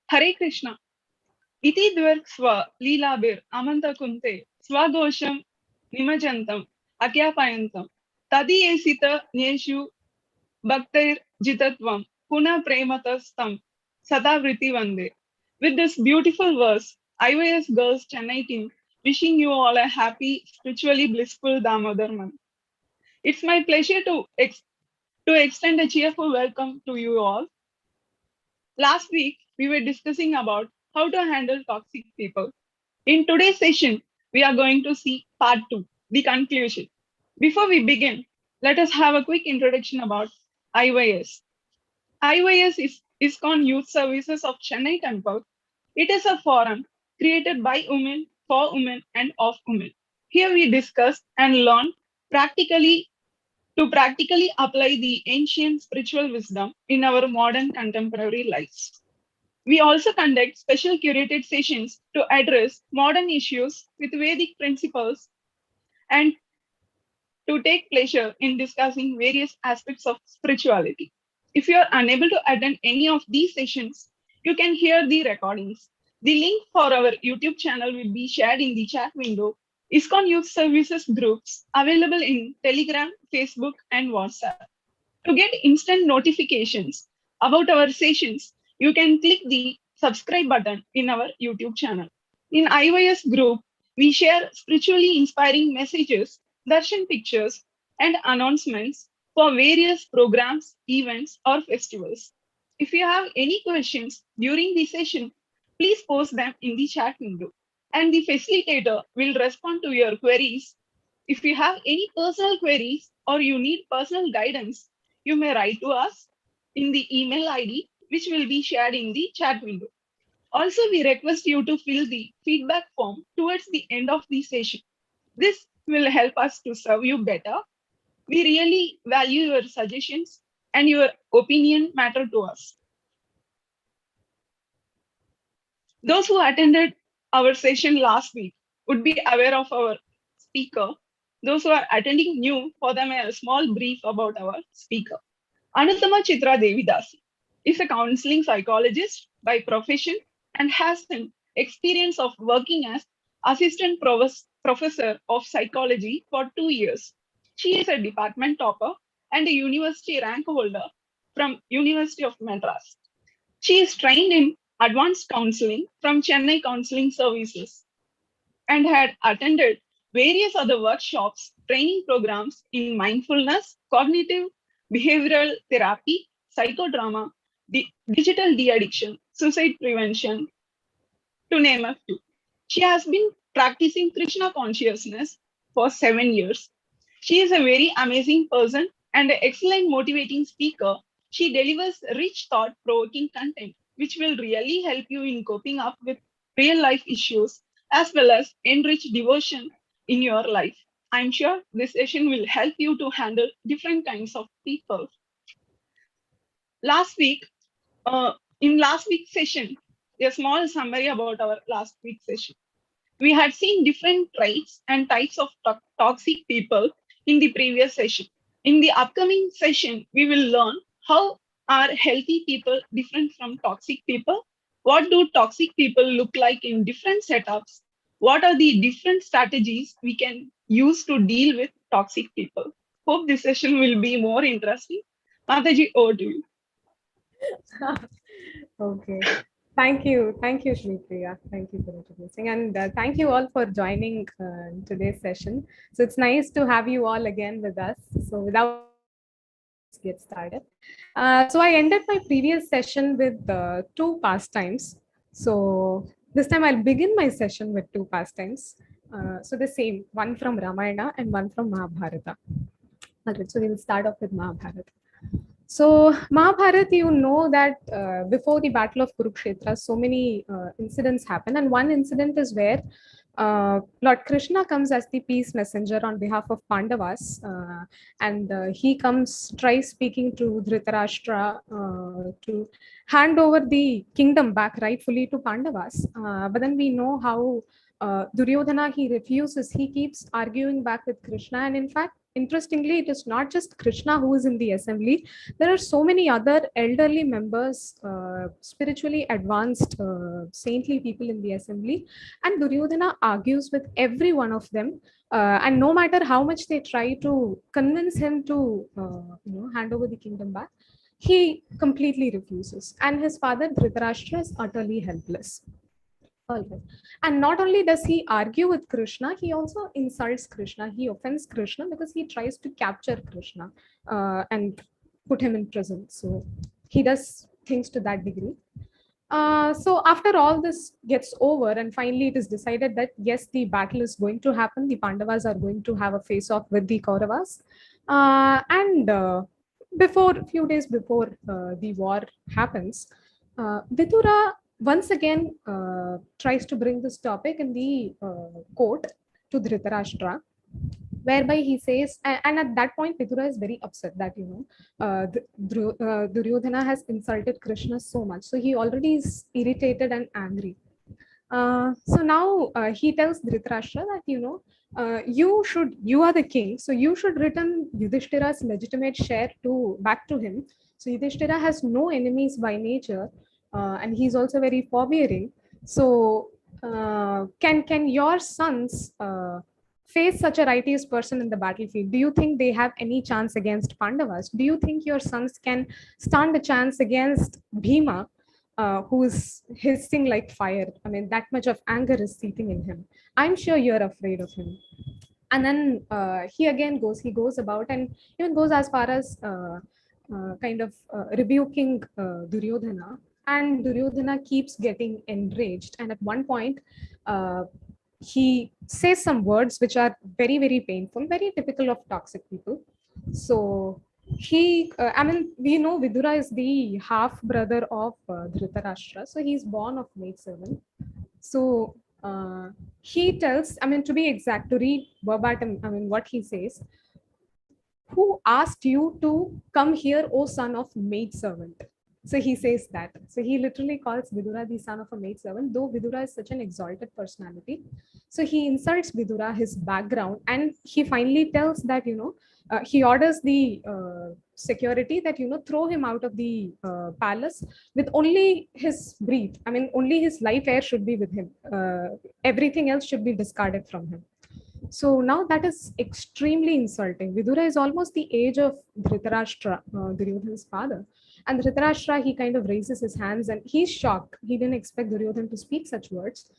Hare Krishna. Iti dvarksva leelabir amantakunte swagosham nimajantam akyapayantam tadi esita nyeshu bhaktair jitatvam puna prematastam sadavriti vande. With this beautiful verse, IYS Girls Chennai team wishing you all a happy, spiritually blissful Damodar month. It's my pleasure to extend a cheerful welcome to you all. Last week, we were discussing about how to handle toxic people. In today's session, we are going to see part 2, the conclusion. Before we begin, let us have a quick introduction about IYS. IYS is ISKCON Youth Services of Chennai Temple. It is a forum created by women, for women, and of women. Here we discuss and learn practically to practically apply the ancient spiritual wisdom in our modern contemporary lives. We also conduct special curated sessions to address modern issues with Vedic principles and to take pleasure in discussing various aspects of spirituality. If you are unable to attend any of these sessions, you can hear the recordings. The link for our YouTube channel will be shared in the chat window. ISKCON Youth Services groups available in Telegram, Facebook, and WhatsApp. To get instant notifications about our sessions, you can click the subscribe button in our YouTube channel. In IYS group, we share spiritually inspiring messages, darshan pictures, and announcements for various programs, events, or festivals. If you have any questions during the session, please post them in the chat window, and the facilitator will respond to your queries. If you have any personal queries or you need personal guidance, you may write to us in the email ID, which will be shared in the chat window. Also, we request you to fill the feedback form towards the end of the session. This will help us to serve you better. We really value your suggestions and your opinion matter to us. Those who attended our session last week would be aware of our speaker. Those who are attending new, for them a small brief about our speaker. Anuttama Citra DD is a counseling psychologist by profession and has an experience of working as assistant professor of psychology for 2 years. She is a department topper and a university rank holder from University of Madras. She is trained in advanced counseling from Chennai Counseling Services and had attended various other workshops, training programs in mindfulness, cognitive behavioral therapy, psychodrama, digital de-addiction, suicide prevention, to name a few. She has been practicing Krishna consciousness for 7 years. She is a very amazing person and an excellent motivating speaker. She delivers rich thought-provoking content, which will really help you in coping up with real-life issues as well as enrich devotion in your life. I'm sure this session will help you to handle different kinds of people. Last week, in last week's session, a small summary about our last week's session. We had seen different traits and types of toxic people in the previous session. In the upcoming session, we will learn how are healthy people different from toxic people? What do toxic people look like in different setups? What are the different strategies we can use to deal with toxic people? Hope this session will be more interesting. Mataji, over to you. Okay. Thank you, Shri Priya. Thank you for introducing, and thank you all for joining today's session. So it's nice to have you all again with us. So without let's get started. So I ended my previous session with two pastimes. So this time I'll begin my session with two pastimes. So the same, one from Ramayana and one from Mahabharata. Okay, so we will start off with Mahabharata. So Mahabharata, you know that before the battle of Kurukshetra, so many incidents happen, and one incident is where Lord Krishna comes as the peace messenger on behalf of Pandavas, and he tries speaking to Dhritarashtra to hand over the kingdom back rightfully to Pandavas. But then we know how Duryodhana, he refuses. He keeps arguing back with Krishna. And in fact, interestingly, it is not just Krishna who is in the assembly. There are so many other elderly members, spiritually advanced, saintly people in the assembly. And Duryodhana argues with every one of them. And no matter how much they try to convince him to hand over the kingdom back, he completely refuses. And his father, Dhritarashtra, is utterly helpless. All right. And not only does he argue with Krishna, he also insults Krishna. He offends Krishna because he tries to capture Krishna and put him in prison. So he does things to that degree. So after all this gets over, and finally it is decided that yes, the battle is going to happen. The Pandavas are going to have a face-off with the Kauravas. Before a few days before the war happens, Vidura once again tries to bring this topic in the court to Dhritarashtra, whereby he says, and at that point Vidura is very upset that Duryodhana has insulted Krishna so much, so he already is irritated and angry. So now he tells Dhritarashtra that you are the king, so you should return Yudhishthira's legitimate share back to him. So Yudhishthira has no enemies by nature, and he's also very forbearing. So can your sons face such a righteous person in the battlefield? Do you think they have any chance against Pandavas? Do you think your sons can stand a chance against Bhima, who is hissing like fire? I mean, that much of anger is seething in him. I'm sure you're afraid of him. And then he goes about and even goes as far as rebuking Duryodhana. And Duryodhana keeps getting enraged. And at one point, he says some words which are very, very painful, very typical of toxic people. So we know Vidura is the half brother of Dhritarashtra. So he's born of maidservant. So he tells, to be exact, to read verbatim, what he says: who asked you to come here, O son of maidservant? So he says that. So he literally calls Vidura the son of a maidservant, though Vidura is such an exalted personality. So he insults Vidura, his background, and he finally tells that, he orders the security that, throw him out of the palace with only his breath. Only his life air should be with him. Everything else should be discarded from him. So now that is extremely insulting. Vidura is almost the age of Dhritarashtra, Duryodhana's father. And Dhritarashtra, he kind of raises his hands and he's shocked. He didn't expect Duryodhana to speak such words.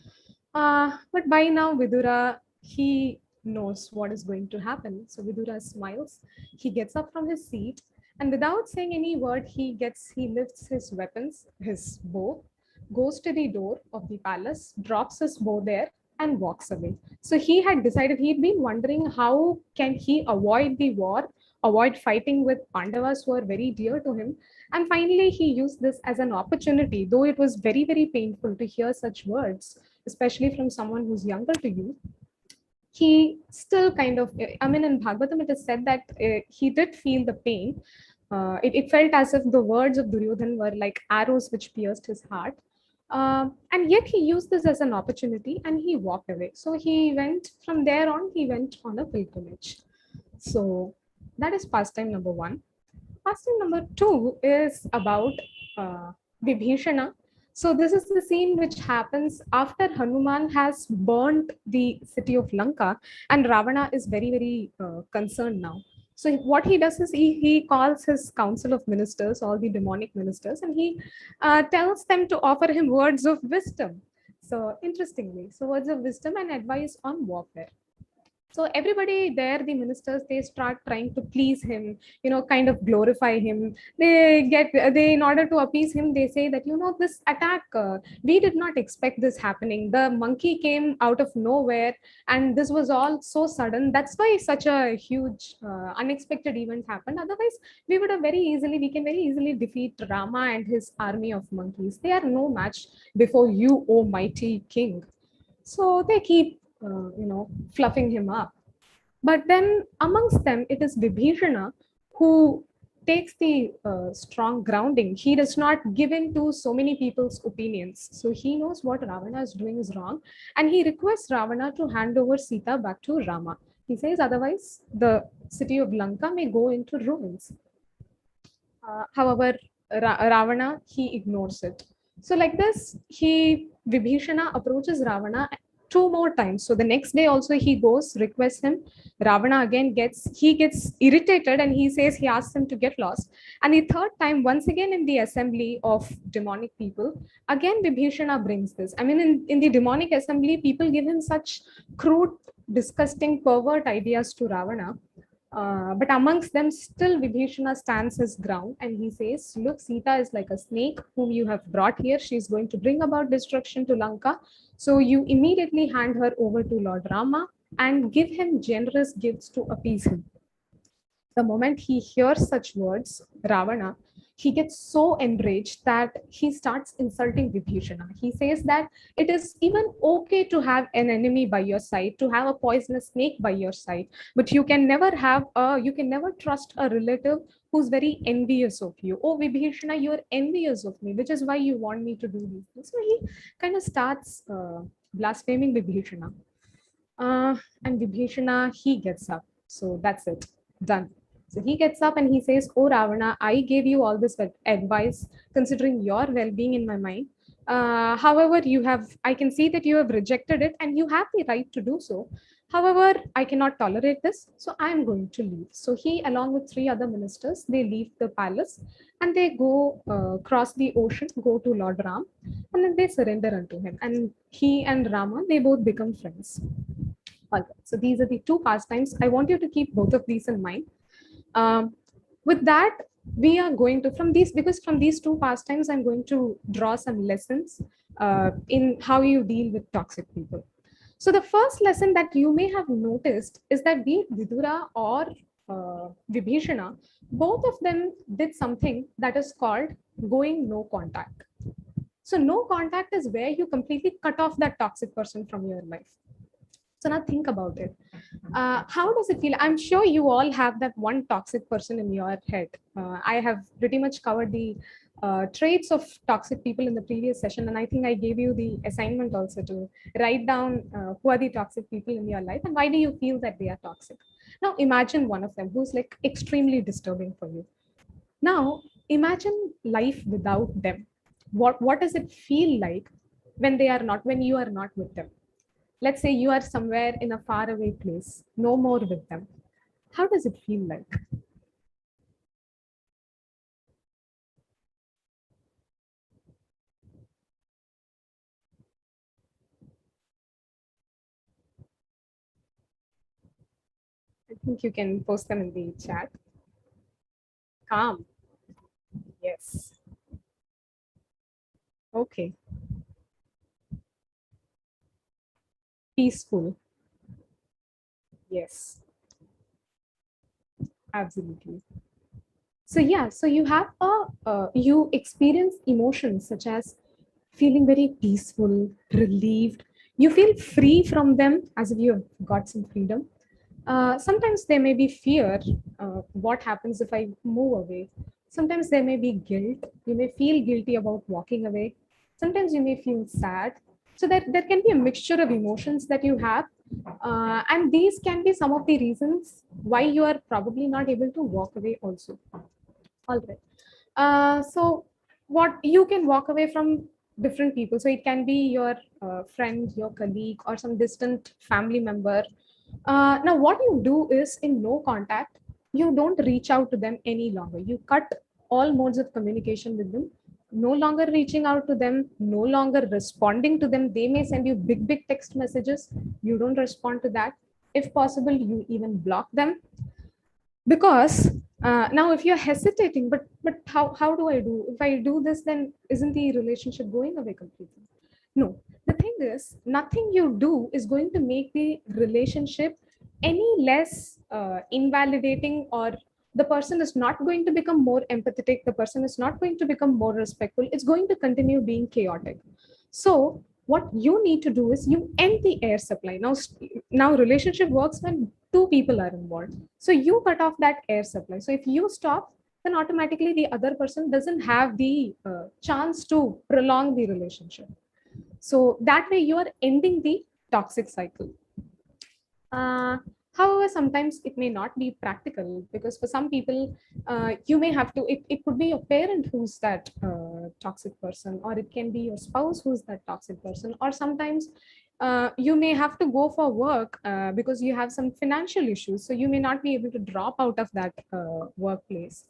But by now, Vidura, he knows what is going to happen. So Vidura smiles. He gets up from his seat, and without saying any word, he lifts his weapons, his bow, goes to the door of the palace, drops his bow there, and walks away. So he had decided, he'd been wondering how can he avoid the war, avoid fighting with Pandavas who are very dear to him. And finally, he used this as an opportunity, though it was very, very painful to hear such words, especially from someone who's younger to you. He still kind of, in Bhagavatam, it is said that he did feel the pain. It felt as if the words of Duryodhana were like arrows which pierced his heart. And yet he used this as an opportunity and he walked away. So he went from there on, he went on a pilgrimage. So that is pastime number one. Pastime number two is about Vibhishana. So this is the scene which happens after Hanuman has burnt the city of Lanka, and Ravana is very, very concerned now. So what he does is he calls his council of ministers, all the demonic ministers, and he tells them to offer him words of wisdom. So interestingly, so words of wisdom and advice on warfare. So everybody there, the ministers, they start trying to please him, kind of glorify him. They in order to appease him, they say that, this attack, we did not expect this happening. The monkey came out of nowhere and this was all so sudden. That's why such a huge unexpected event happened. Otherwise, we can very easily defeat Rama and his army of monkeys. They are no match before you, O mighty king. So they keep fluffing him up. But then amongst them, it is Vibhishana who takes the strong grounding. He does not give in to so many people's opinions. So he knows what Ravana is doing is wrong, and he requests Ravana to hand over Sita back to Rama. He says otherwise the city of Lanka may go into ruins. However, Ravana, he ignores it. So like this, Vibhishana approaches Ravana two more times. So the next day also he goes, requests him. Ravana again gets irritated, and he says he asks him to get lost. And the third time, once again in the assembly of demonic people, again Vibhishana brings this. I mean, in the demonic assembly, people give him such crude, disgusting, pervert ideas to Ravana. But amongst them, still Vibhishana stands his ground, and he says, look, Sita is like a snake whom you have brought here. She's going to bring about destruction to Lanka. So you immediately hand her over to Lord Rama and give him generous gifts to appease him. The moment he hears such words, Ravana, he gets so enraged that he starts insulting Vibhishana. He says that it is even okay to have an enemy by your side, to have a poisonous snake by your side, but you can never trust a relative who's very envious of you. Oh, Vibhishana, you're envious of me, which is why you want me to do these things. So he kind of starts blaspheming Vibhishana. And Vibhishana, he gets up. So that's it, done. So he gets up and he says, oh Ravana, I gave you all this advice considering your well-being in my mind. However, I can see that you have rejected it, and you have the right to do so. However, I cannot tolerate this, so I am going to leave. So he, along with 3 other ministers, they leave the palace and they go cross the ocean, go to Lord Ram, and then they surrender unto him. And he and Rama, they both become friends. All right. So these are the 2 pastimes. I want you to keep both of these in mind. With that, we are going to, from these 2 pastimes, I'm going to draw some lessons in how you deal with toxic people. So the first lesson that you may have noticed is that be it Vidura or Vibhishana, both of them did something that is called going no contact. So no contact is where you completely cut off that toxic person from your life. So now think about it. How does it feel? I'm sure you all have that one toxic person in your head. I have pretty much covered the traits of toxic people in the previous session, and I think I gave you the assignment also to write down who are the toxic people in your life and why do you feel that they are toxic. Now imagine one of them who's like extremely disturbing for you. Now imagine life without them. What does it feel like when you are not with them? Let's say you are somewhere in a faraway place, no more with them. How does it feel like? I think you can post them in the chat. Calm. Yes. Okay. Peaceful. Yes. Absolutely. So yeah, so you have you experience emotions such as feeling very peaceful, relieved. You feel free from them as if you have got some freedom. Sometimes there may be fear. What happens if I move away? Sometimes there may be guilt. You may feel guilty about walking away. Sometimes you may feel sad. So there can be a mixture of emotions that you have. And these can be some of the reasons why you are probably not able to walk away also. All right. So what you can walk away from different people. So it can be your friend, your colleague, or some distant family member. Now, what you do is in no contact, you don't reach out to them any longer. You cut all modes of communication with them, no longer reaching out to them, no longer responding to them. They may send you big text messages. You don't respond to that. If possible, you even block them. Because now if you're hesitating, but how do I do? If I do this, then isn't the relationship going away completely? No, the thing is, nothing you do is going to make the relationship any less invalidating, or the person is not going to become more empathetic, the person is not going to become more respectful. It's going to continue being chaotic. So what you need to do is you end the air supply. Now relationship works when 2 people are involved. So you cut off that air supply. So if you stop, then automatically the other person doesn't have the chance to prolong the relationship. So that way you are ending the toxic cycle. However, sometimes it may not be practical, because for some people, you may have to, it could be your parent who's that toxic person, or it can be your spouse who's that toxic person, or sometimes you may have to go for work because you have some financial issues. So you may not be able to drop out of that workplace.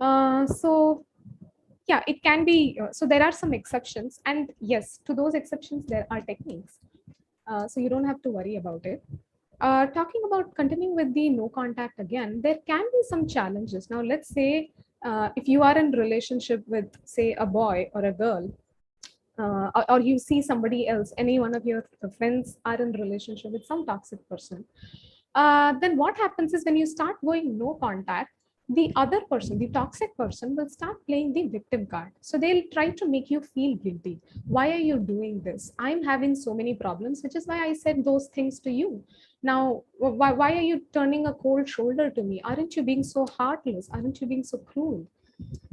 So yeah, it can be. So there are some exceptions. And yes, to those exceptions, there are techniques. So you don't have to worry about it. Talking about continuing with the no contact again, there can be some challenges. Now, let's say if you are in relationship with, say, a boy or a girl, or you see somebody else, any one of your friends are in relationship with some toxic person, then what happens is when you start going no contact, the other person, the toxic person, will start playing the victim card. So they'll try to make you feel guilty. Why are you doing this? I'm having so many problems, which is why I said those things to you. Now, why are you turning a cold shoulder to me? Aren't you being so heartless? Aren't you being so cruel?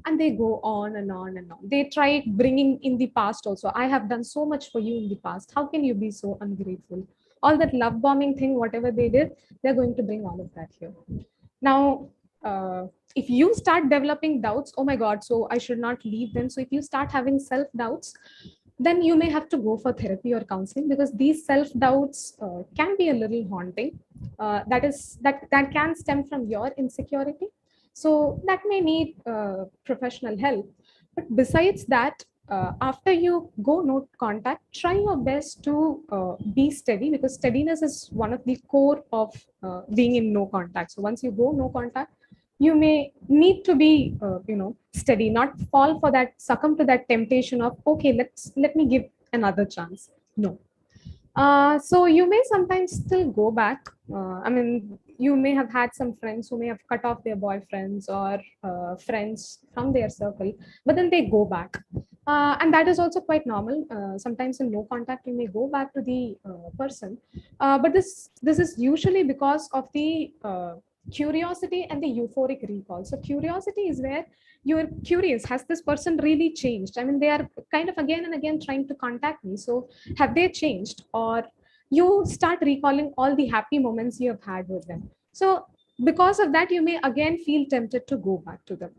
And they go on and on and on. They try bringing in the past also. I have done so much for you in the past. How can you be so ungrateful? All that love bombing thing, whatever they did, they're going to bring all of that here. Now, if you start developing doubts, oh my God, so I should not leave them. So if you start having self doubts, then you may have to go for therapy or counseling, because these self doubts can be a little haunting. That can stem from your insecurity. So that may need professional help. But besides that, after you go no contact, try your best to be steady, because steadiness is one of the core of being in no contact. So once you go no contact, you may need to be steady, not fall for that, succumb to that temptation of, okay, let me give another chance. No. So you may sometimes still go back. I mean, you may have had some friends who may have cut off their boyfriends or friends from their circle, but then they go back. And that is also quite normal. Sometimes in no contact, you may go back to the person. But this is usually because of the curiosity and the euphoric recall. So curiosity is where you're curious, has this person really changed? I mean, they are kind of again and again trying to contact me. So have they changed? Or you start recalling all the happy moments you have had with them. So because of that, you may again feel tempted to go back to them.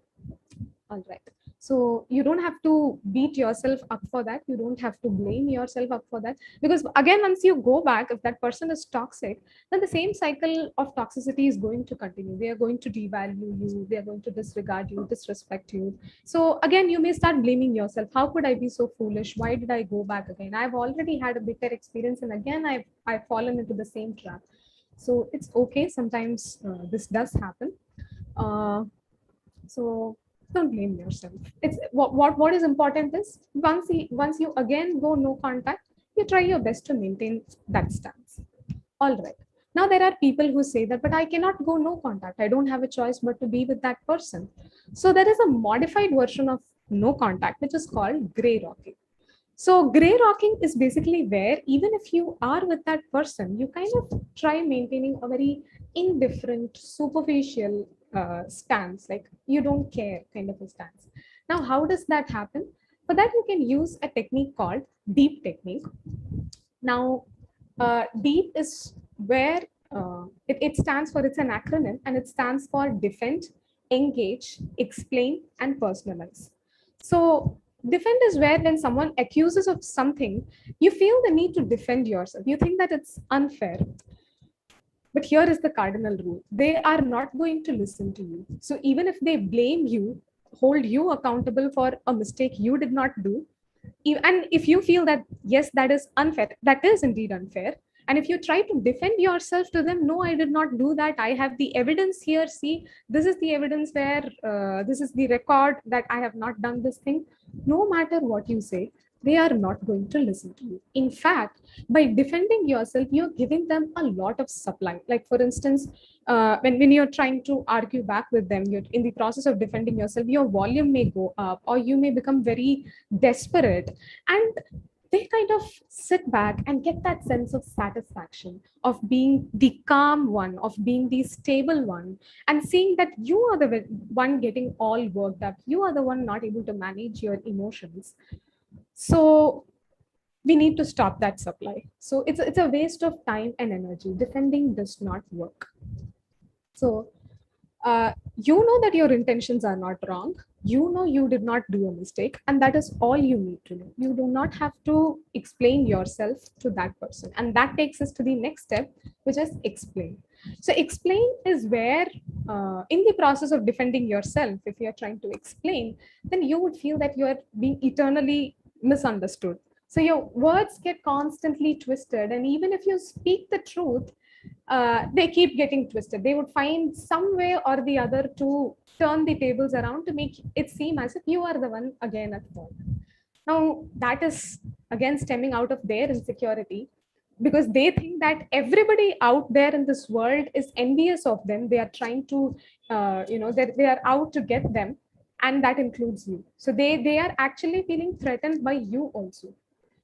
All right. So you don't have to beat yourself up for that. You don't have to blame yourself up for that. Because again, once you go back, if that person is toxic, then the same cycle of toxicity is going to continue. They are going to devalue you. They are going to disregard you, disrespect you. So again, you may start blaming yourself. How could I be so foolish? Why did I go back again? I've already had a bitter experience. And again, I've fallen into the same trap. So it's okay. Sometimes this does happen. So don't blame yourself. It's what is important is once you again go no contact, you try your best to maintain that stance. All right. Now there are people who say that, but I cannot go no contact. I don't have a choice but to be with that person. So there is a modified version of no contact, which is called gray rocking. So gray rocking is basically where even if you are with that person, you kind of try maintaining a very indifferent, superficial stance, like you don't care kind of a stance. Now, how does that happen? For that, you can use a technique called deep technique. Now, deep is where it stands for, it's an acronym, and it stands for defend, engage, explain, and personalize. So defend is where when someone accuses of something, you feel the need to defend yourself. You think that it's unfair. But here is the cardinal rule. They are not going to listen to you. So even if they blame you, hold you accountable for a mistake you did not do, and if you feel that, yes, that is unfair, that is indeed unfair. And if you try to defend yourself to them, no, I did not do that. I have the evidence here. See, this is the evidence where this is the record that I have not done this thing. No matter what you say, they are not going to listen to you. In fact, by defending yourself, you're giving them a lot of supply. Like, for instance, when you're trying to argue back with them, you're in the process of defending yourself, your volume may go up, or you may become very desperate. And they kind of sit back and get that sense of satisfaction of being the calm one, of being the stable one, and seeing that you are the one getting all worked up. You are the one not able to manage your emotions. So we need to stop that supply. So it's a waste of time and energy. Defending does not work. So you know that your intentions are not wrong. You know you did not do a mistake, and that is all you need to know. You do not have to explain yourself to that person. And that takes us to the next step, which is explain. So explain is where, in the process of defending yourself, if you are trying to explain, then you would feel that you are being eternally misunderstood. So your words get constantly twisted, and even if you speak the truth, they keep getting twisted. They would find some way or the other to turn the tables around to make it seem as if you are the one again at fault. Now, that is again stemming out of their insecurity, because they think that everybody out there in this world is envious of them. They are trying to, they are out to get them, and that includes you. So they are actually feeling threatened by you also.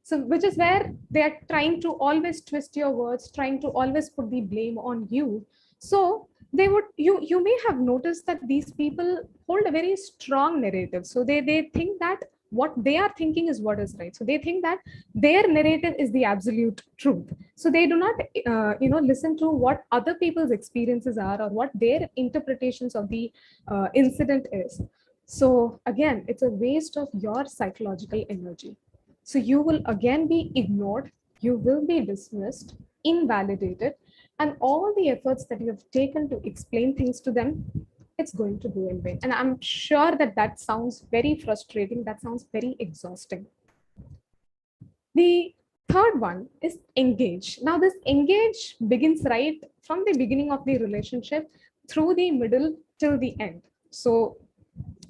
So which is where they are trying to always twist your words, trying to always put the blame on you. So they would, you may have noticed that these people hold a very strong narrative. So they think that what they are thinking is what is right. So they think that their narrative is the absolute truth. So they do not listen to what other people's experiences are, or what their interpretations of the incident is. So again, it's a waste of your psychological energy. So you will again be ignored, you will be dismissed, invalidated, and all the efforts that you have taken to explain things to them, it's going to go in vain. And I'm sure that that sounds very frustrating, that sounds very exhausting. The third one is engage. Now this engage begins right from the beginning of the relationship through the middle till the end. So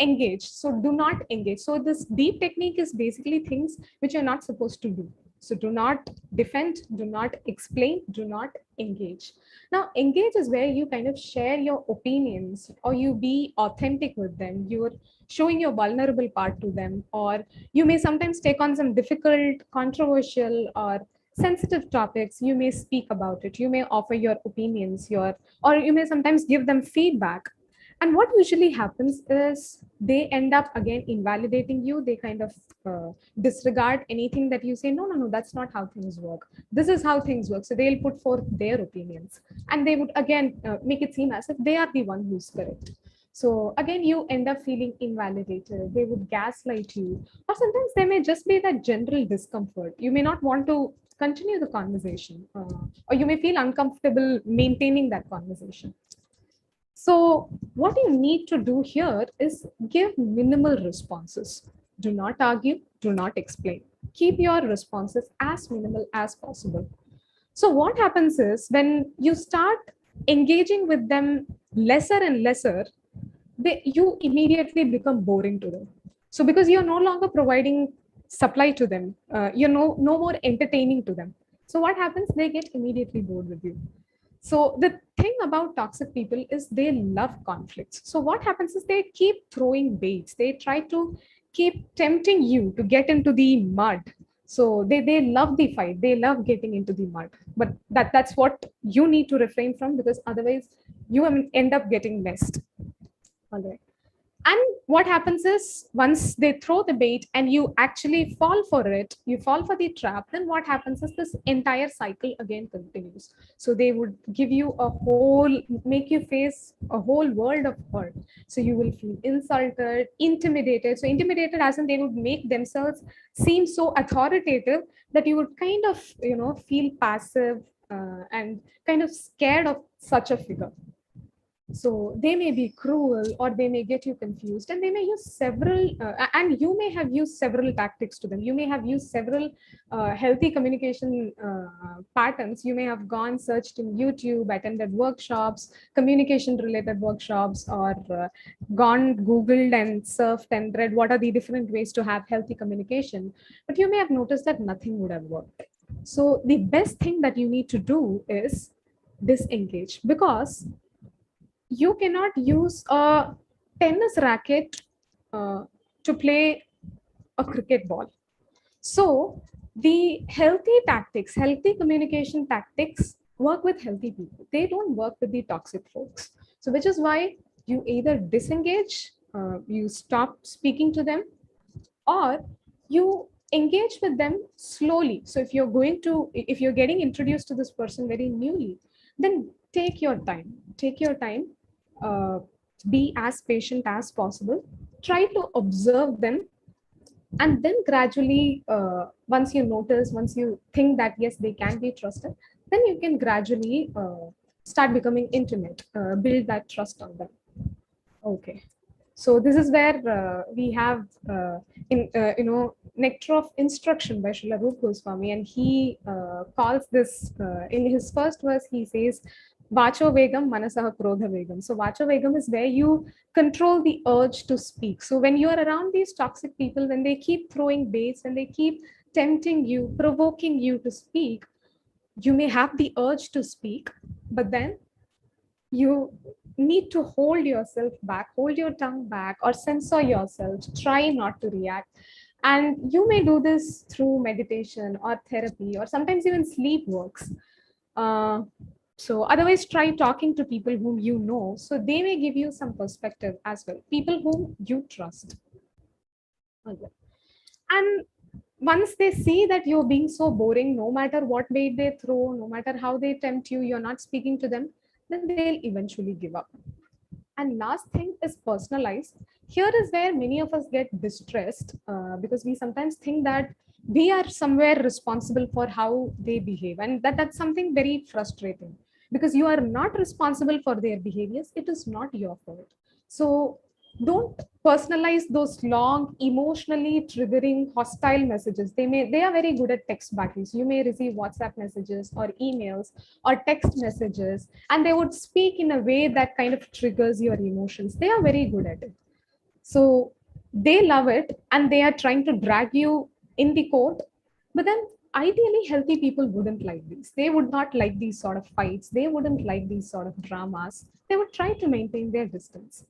engage. So do not engage. So this deep technique is basically things which you're not supposed to do. So do not defend, do not explain, do not engage. Now engage is where you kind of share your opinions, or you be authentic with them. You're showing your vulnerable part to them, or you may sometimes take on some difficult, controversial, or sensitive topics. You may speak about it, you may offer your opinions, or you may sometimes give them feedback. And what usually happens is they end up again invalidating you. They kind of disregard anything that you say. No, that's not how things work. This is how things work. So they'll put forth their opinions, and they would again make it seem as if they are the one who's correct. So again, you end up feeling invalidated. They would gaslight you, or sometimes there may just be that general discomfort. You may not want to continue the conversation, or you may feel uncomfortable maintaining that conversation. So what you need to do here is give minimal responses. Do not argue, do not explain. Keep your responses as minimal as possible. So what happens is when you start engaging with them lesser and lesser, you immediately become boring to them. So because you're no longer providing supply to them, you're no more entertaining to them. So what happens? They get immediately bored with you. So the thing about toxic people is they love conflicts. So what happens is they keep throwing baits. They try to keep tempting you to get into the mud. So they love the fight. They love getting into the mud. But that's what you need to refrain from, because otherwise you end up getting messed. All right. And what happens is once they throw the bait and you actually fall for it, you fall for the trap, then what happens is this entire cycle again continues. So they would give you make you face a whole world of hurt. So you will feel insulted, intimidated. So intimidated as in they would make themselves seem so authoritative that you would kind of, feel passive and kind of scared of such a figure. So they may be cruel, or they may get you confused, and they may use several, and you may have used several tactics to them. You may have used several healthy communication patterns. You may have gone, searched in YouTube, attended workshops, communication related workshops, or gone, Googled and surfed and read what are the different ways to have healthy communication. But you may have noticed that nothing would have worked. So the best thing that you need to do is disengage, because you cannot use a tennis racket to play a cricket ball. So The healthy tactics, healthy communication tactics work with healthy people. They don't work with the toxic folks. So, which is why you either disengage, you stop speaking to them, or you engage with them slowly. So, if you're getting introduced to this person very newly, then take your time. Take your time. Uh, be as patient as possible. Try to observe them, and then gradually once you think that yes, they can be trusted, then you can gradually start becoming intimate, build that trust on them. Okay, so this is where we have in Nectar of Instruction by Srila Rup Goswami, and he calls this in his first verse. He says, "Vacho vegam, manasaha krodha vegam." So vacho vegam is where you control the urge to speak. So when you are around these toxic people, when they keep throwing baits, when they keep tempting you, provoking you to speak, you may have the urge to speak, but then you need to hold yourself back, hold your tongue back, or censor yourself, try not to react. And you may do this through meditation or therapy, or sometimes even sleep works. Uh, so, otherwise, try talking to people whom you know, so they may give you some perspective as well, people whom you trust. Okay. And once they see that you're being so boring, no matter what bait they throw, no matter how they tempt you, you're not speaking to them, then they'll eventually give up. And last thing is personalized. Here is where many of us get distressed, because we sometimes think that we are somewhere responsible for how they behave, and that's something very frustrating, because you are not responsible for their behaviors. It is not your fault. So don't personalize those long, emotionally triggering, hostile messages. They are very good at text battles. You may receive WhatsApp messages or emails or text messages, and they would speak in a way that kind of triggers your emotions. They are very good at it. So they love it, and they are trying to drag you in the court. But then ideally, healthy people wouldn't like these. They would not like these sort of fights. They wouldn't like these sort of dramas. They would try to maintain their distance.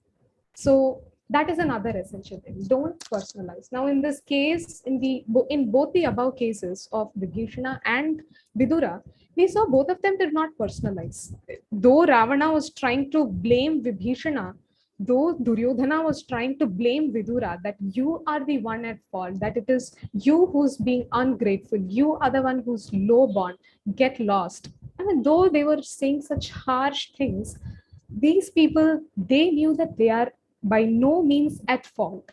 So that is another essential thing. Don't personalize. Now, in this case, in both the above cases of Vibhishana and Vidura, we saw both of them did not personalize. Though Ravana was trying to blame Vibhishana, though Duryodhana was trying to blame Vidura, that you are the one at fault, that it is you who's being ungrateful, you are the one who's low born, get lost. I mean, though they were saying such harsh things, these people, they knew that they are by no means at fault.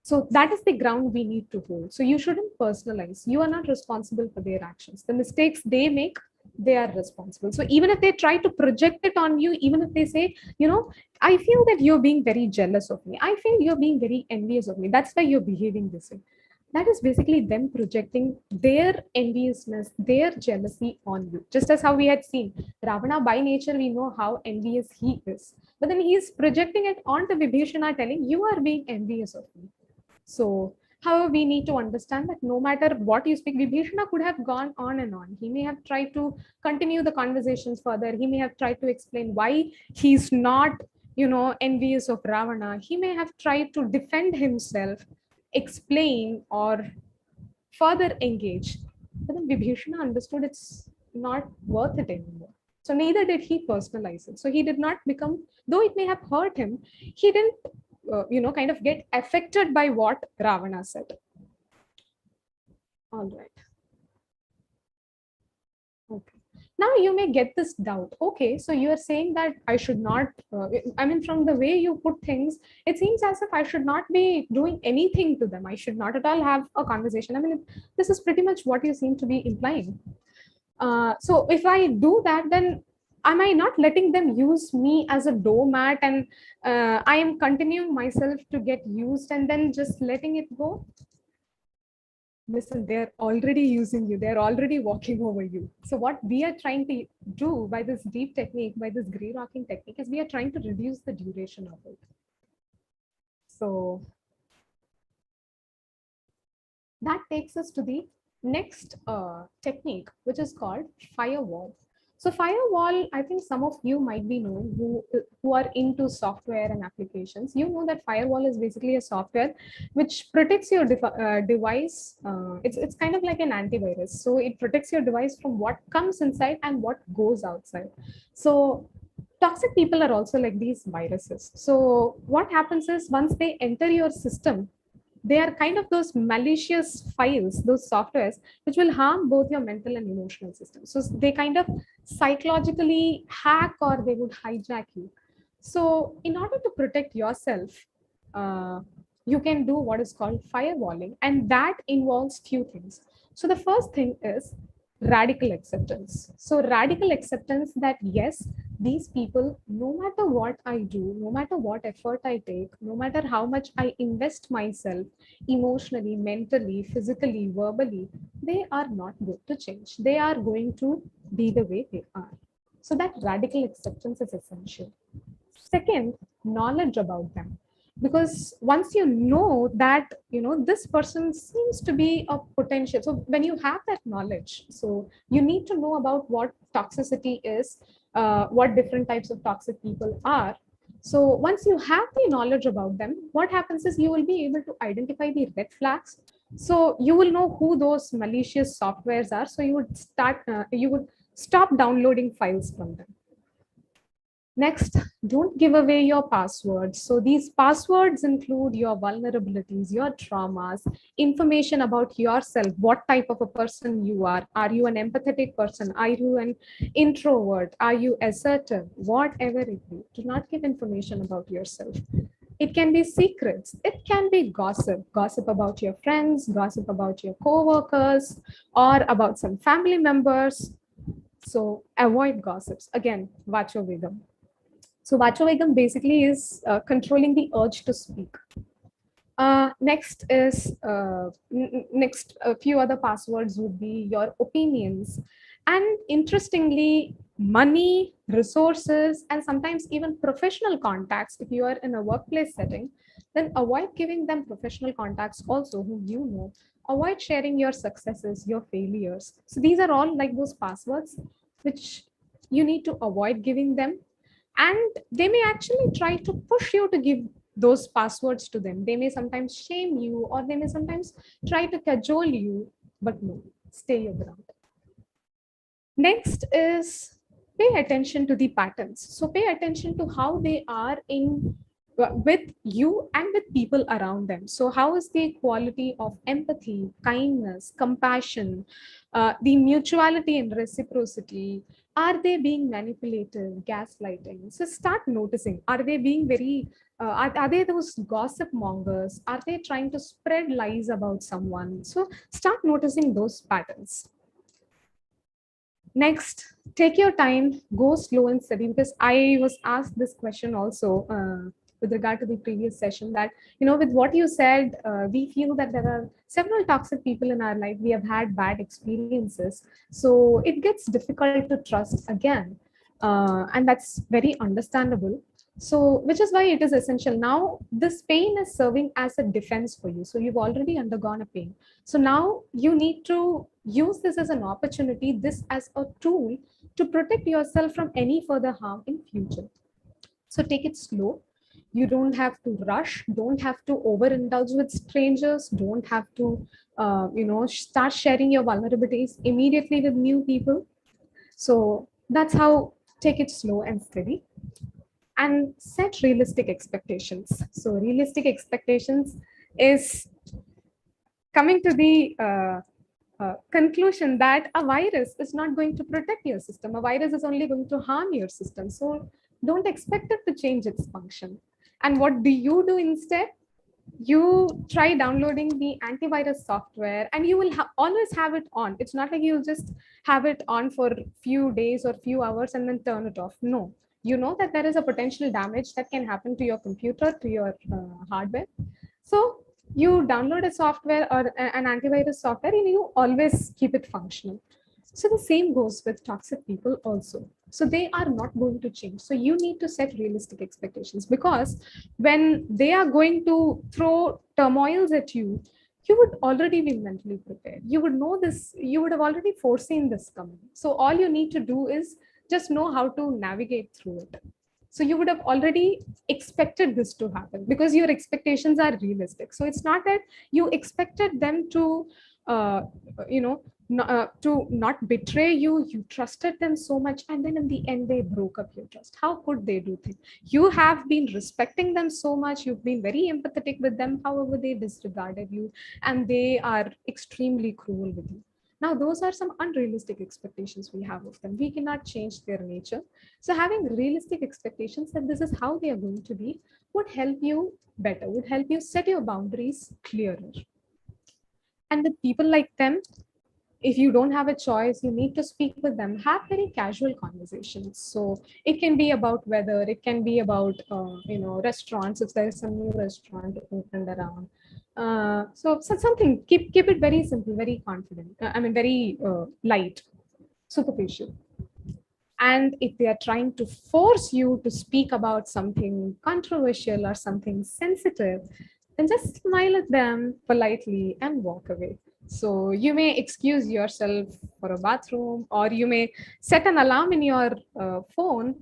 So that is the ground we need to hold. So you shouldn't personalize. You are not responsible for their actions. The mistakes they make, they are responsible. So even if they try to project it on you, even if they say, I feel that you're being very jealous of me, I feel you're being very envious of me, that's why you're behaving this way. That is basically them projecting their enviousness, their jealousy on you. Just as how we had seen Ravana, by nature, we know how envious he is. But then he is projecting it onto Vibhishana, telling, you are being envious of me. So, however, we need to understand that no matter what you speak, Vibhishana could have gone on and on. He may have tried to continue the conversations further. He may have tried to explain why he's not, envious of Ravana. He may have tried to defend himself, explain, or further engage. But then Vibhishana understood it's not worth it anymore. So neither did he personalize it. So he did not become, though it may have hurt him, he didn't, kind of get affected by what Ravana said. All right. Okay. Now you may get this doubt. Okay, so you are saying that I should not, from the way you put things, it seems as if I should not be doing anything to them. I should not at all have a conversation. This is pretty much what you seem to be implying. So if I do that, then am I not letting them use me as a doormat, and I am continuing myself to get used and then just letting it go? Listen, they're already using you, they're already walking over you. So what we are trying to do by this deep technique, by this gray rocking technique, is we are trying to reduce the duration of it. So that takes us to the next technique, which is called firewall. So Firewall, I think some of you might be knowing who are into software and applications. You know that Firewall is basically a software which protects your device. It's kind of like an antivirus. So it protects your device from what comes inside and what goes outside. So toxic people are also like these viruses. So what happens is once they enter your system, they are kind of those malicious files, those softwares, which will harm both your mental and emotional system. So they kind of psychologically hack or they would hijack you. So in order to protect yourself, uh, you can do what is called firewalling, and that involves few things. So the first thing is radical acceptance. So radical acceptance that yes, these people, no matter what I do, no matter what effort I take, no matter how much I invest myself emotionally, mentally, physically, verbally, they are not going to change. They are going to be the way they are. So that radical acceptance is essential. Second, knowledge about them. Because once you know that, this person seems to be a potential. So when you have that knowledge, so you need to know about what toxicity is, what different types of toxic people are. So once you have the knowledge about them, what happens is you will be able to identify the red flags. So you will know who those malicious softwares are. So you would stop downloading files from them. Next, don't give away your passwords. So these passwords include your vulnerabilities, your traumas, information about yourself, what type of a person you are. Are you an empathetic person? Are you an introvert? Are you assertive? Whatever it be, do not give information about yourself. It can be secrets. It can be gossip about your friends, gossip about your coworkers, or about some family members. So avoid gossips. Again, vacho vedam. So Vachovegam basically is controlling the urge to speak. Next is next a few other passwords would be your opinions, and interestingly, money, resources, and sometimes even professional contacts. If you are in a workplace setting, then avoid giving them professional contacts also who you know. Avoid sharing your successes, your failures. So these are all like those passwords which you need to avoid giving them, and they may actually try to push you to give those passwords to them. They may sometimes shame you, or they may sometimes try to cajole you, but no, stay your ground. Next is pay attention to the patterns. So pay attention to how they are in with you and with people around them. So how is the quality of empathy, kindness, compassion, the mutuality and reciprocity? Are they being manipulative, gaslighting? So start noticing. Are they being very are they those gossip mongers? Are they trying to spread lies about someone? So start noticing those patterns. Next, take your time, go slow and steady, because I was asked this question also with regard to the previous session that, with what you said, we feel that there are several toxic people in our life. We have had bad experiences. So it gets difficult to trust again. And that's very understandable. So, which is why it is essential. Now, this pain is serving as a defense for you. So, you've already undergone a pain. So, now you need to use this as an opportunity, this as a tool to protect yourself from any further harm in future. So, take it slow. You don't have to rush, don't have to overindulge with strangers, don't have to, start sharing your vulnerabilities immediately with new people. So, that's how take it slow and steady, and set realistic expectations. So realistic expectations is coming to the conclusion that a virus is not going to protect your system. A virus is only going to harm your system. So don't expect it to change its function. And what do you do instead? You try downloading the antivirus software, and you will always have it on. It's not like you'll just have it on for few days or few hours and then turn it off. No, you know that there is a potential damage that can happen to your computer, to your hardware. So you download a software or an antivirus software, and you always keep it functional. So the same goes with toxic people also. So they are not going to change. So you need to set realistic expectations, because when they are going to throw turmoils at you, you would already be mentally prepared. You would know this, you would have already foreseen this coming. So all you need to do is just know how to navigate through it. So you would have already expected this to happen because your expectations are realistic. So it's not that you expected them to, uh, you know, to not betray you. You trusted them so much, and then in the end they broke up your trust. How could they do things? You have been respecting them so much. You've been very empathetic with them. However, they disregarded you, and they are extremely cruel with you. Now, those are some unrealistic expectations we have of them. We cannot change their nature. So, having realistic expectations that this is how they are going to be would help you better, would help you set your boundaries clearer. And with people like them, if you don't have a choice, you need to speak with them. Have very casual conversations. So it can be about weather, it can be about restaurants, if there is some new restaurant opened around. So something, keep it very simple, very confident. Very light, superficial. And if they are trying to force you to speak about something controversial or something sensitive, then just smile at them politely and walk away. So you may excuse yourself for a bathroom, or you may set an alarm in your phone,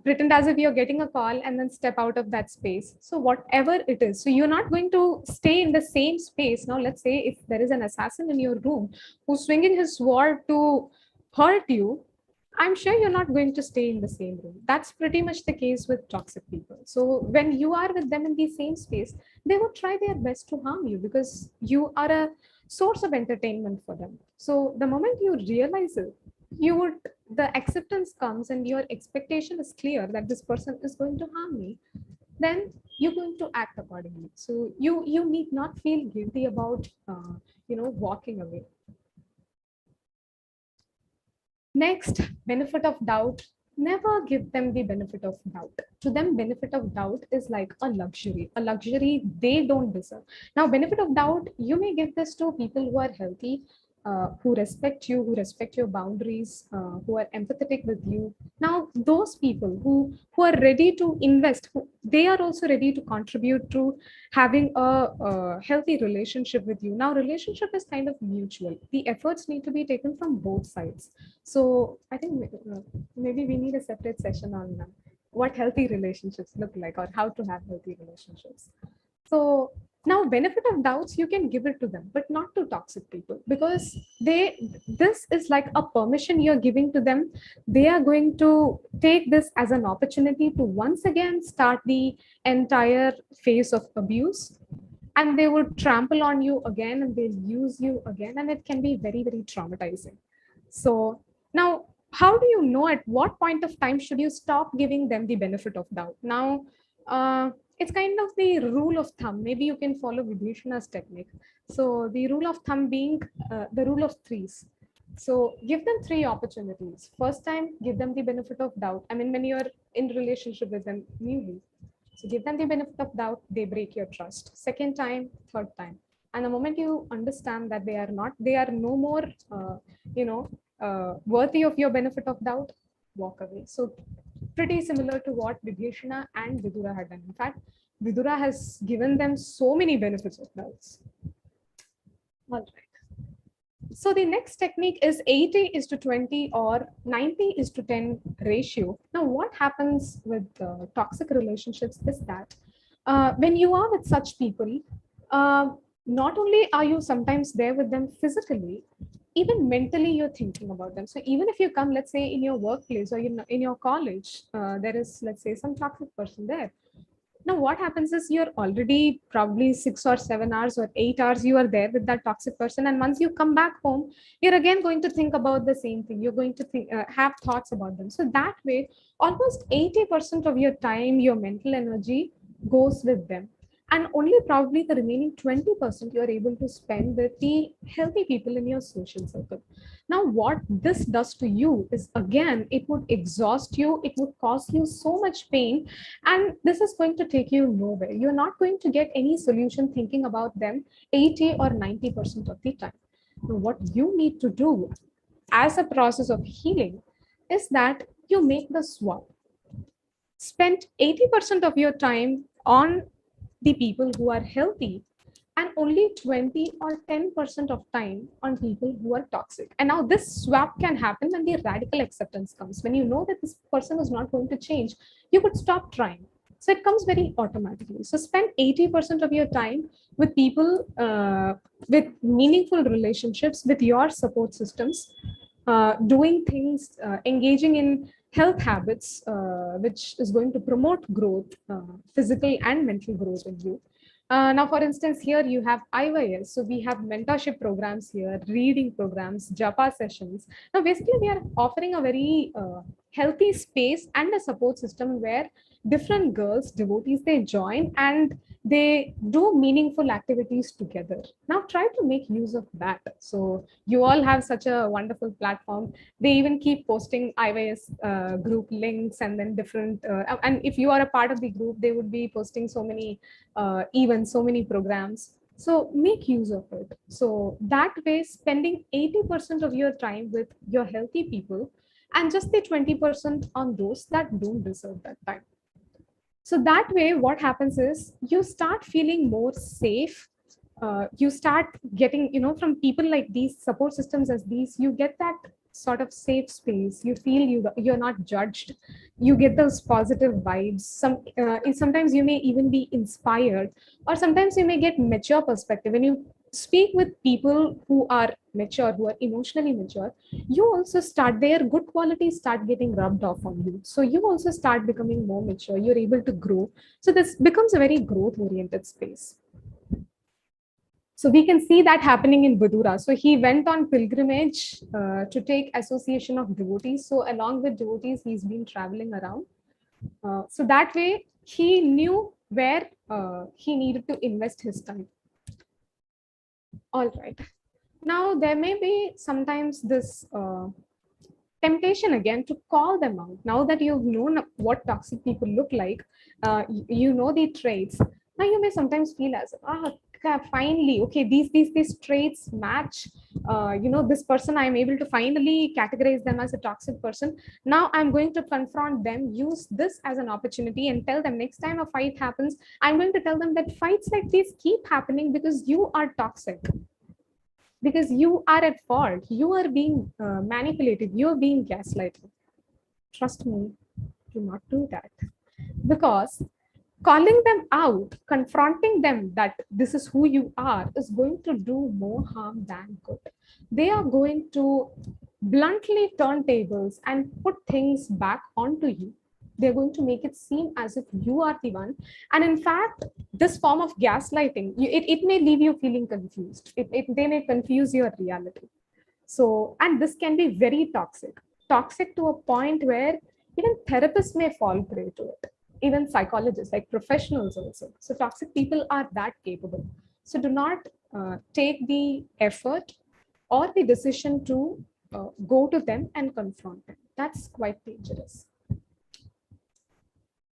pretend as if you're getting a call, and then step out of that space. So whatever it is, so you're not going to stay in the same space. Now, let's say if there is an assassin in your room who's swinging his sword to hurt you, I'm sure you're not going to stay in the same room. That's pretty much the case with toxic people. So when you are with them in the same space, they would try their best to harm you because you are a source of entertainment for them. So the moment you realize it, the acceptance comes and your expectation is clear that this person is going to harm me, then you're going to act accordingly. So you need not feel guilty about walking away. Next, benefit of doubt. Never give them the benefit of doubt. To them, benefit of doubt is like a luxury they don't deserve. Now, benefit of doubt, you may give this to people who are healthy, who respect you, who respect your boundaries, who are empathetic with you. Now, those people who are ready to invest, they are also ready to contribute to having a healthy relationship with you. Now, relationship is kind of mutual. The efforts need to be taken from both sides. So I think maybe we need a separate session on what healthy relationships look like, or how to have healthy relationships. So now, benefit of doubts, you can give it to them, but not to toxic people, because this is like a permission you're giving to them. They are going to take this as an opportunity to once again start the entire phase of abuse, and they would trample on you again, and they'll use you again, and it can be very, very traumatizing. So now, how do you know at what point of time should you stop giving them the benefit of doubt? Now, it's kind of the rule of thumb. Maybe you can follow Vibhishana's technique. So the rule of thumb being the rule of threes. So give them 3 opportunities. First time, give them the benefit of doubt. When you're in relationship with them newly, so give them the benefit of doubt, they break your trust. Second time, third time. And the moment you understand that they are no more, worthy of your benefit of doubt, walk away. So pretty similar to what Vibhishana and Vidura had done. In fact, Vidura has given them so many benefits of doubts. All right. So the next technique is 80:20 or 90:10 ratio. Now, what happens with toxic relationships is that when you are with such people, not only are you sometimes there with them physically, even mentally you're thinking about them. So even if you come, let's say in your workplace or in your college, there is, let's say, some toxic person there. Now, what happens is you're already probably 6 or 7 hours or 8 hours you are there with that toxic person, and once you come back home, you're again going to think about the same thing. You're going to have thoughts about them. So that way, almost 80% of your time, your mental energy goes with them, and only probably the remaining 20% you are able to spend with the healthy people in your social circle. Now, what this does to you is, again, it would exhaust you, it would cause you so much pain, and this is going to take you nowhere. You're not going to get any solution thinking about them 80 or 90% of the time. Now, what you need to do as a process of healing is that you make the swap. Spend 80% of your time on the people who are healthy, and only 20 or 10% of time on people who are toxic. And now this swap can happen when the radical acceptance comes. When you know that this person is not going to change, you could stop trying. So it comes very automatically. So spend 80% of your time with people with meaningful relationships, with your support systems, doing things, engaging in health habits, which is going to promote growth, physical and mental growth in you. Now, for instance, here you have IYS. So we have mentorship programs here, reading programs, Japa sessions. Now, basically, we are offering a very healthy space and a support system where different girls, devotees, they join and they do meaningful activities together. Now, try to make use of that. So you all have such a wonderful platform. They even keep posting IYS group links and then different. And if you are a part of the group, they would be posting so many events, so many programs. So make use of it. So that way, spending 80% of your time with your healthy people and just the 20% on those that don't deserve that time. So that way, what happens is you start feeling more safe. You start getting, from people like these support systems as these, you get that sort of safe space. You feel you're not judged. You get those positive vibes. Sometimes you may even be inspired, or sometimes you may get mature perspective. When you speak with people who are mature, who are emotionally mature, you also start, their good qualities start getting rubbed off on you. So you also start becoming more mature. You're able to grow. So this becomes a very growth oriented space. So we can see that happening in Badura. So he went on pilgrimage to take association of devotees. So along with devotees, he's been traveling around. So that way he knew where he needed to invest his time. All right. Now there may be sometimes this temptation again to call them out. Now that you've known what toxic people look like, you know the traits. Now you may sometimes feel as, finally, okay, these traits match. This person, I'm able to finally categorize them as a toxic person. Now I'm going to confront them, use this as an opportunity, and tell them next time a fight happens, I'm going to tell them that fights like these keep happening because you are toxic. Because you are at fault, you are being manipulated, you are being gaslighted. Trust me, do not do that. Because calling them out, confronting them that this is who you are, is going to do more harm than good. They are going to bluntly turn tables and put things back onto you. They're going to make it seem as if you are the one. And in fact, this form of gaslighting, it may leave you feeling confused. They may confuse your reality. So, and this can be very toxic to a point where even therapists may fall prey to it, even psychologists, like professionals also. So toxic people are that capable. So do not take the effort or the decision to go to them and confront them. That's quite dangerous.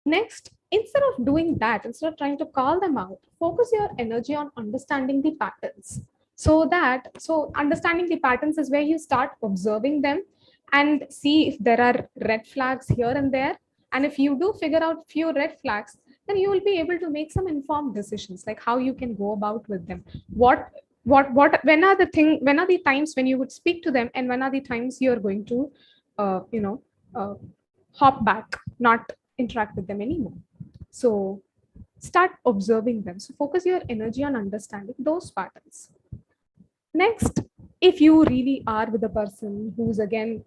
Next, instead of doing that, instead of trying to call them out, focus your energy on understanding the patterns. So understanding the patterns is where you start observing them and see if there are red flags here and there. And if you do figure out few red flags, then you will be able to make some informed decisions, like how you can go about with them. When are the times when you would speak to them, and when are the times you're going to, hop back, not interact with them anymore. So start observing them. So focus your energy on understanding those patterns. Next, if you really are with a person who's again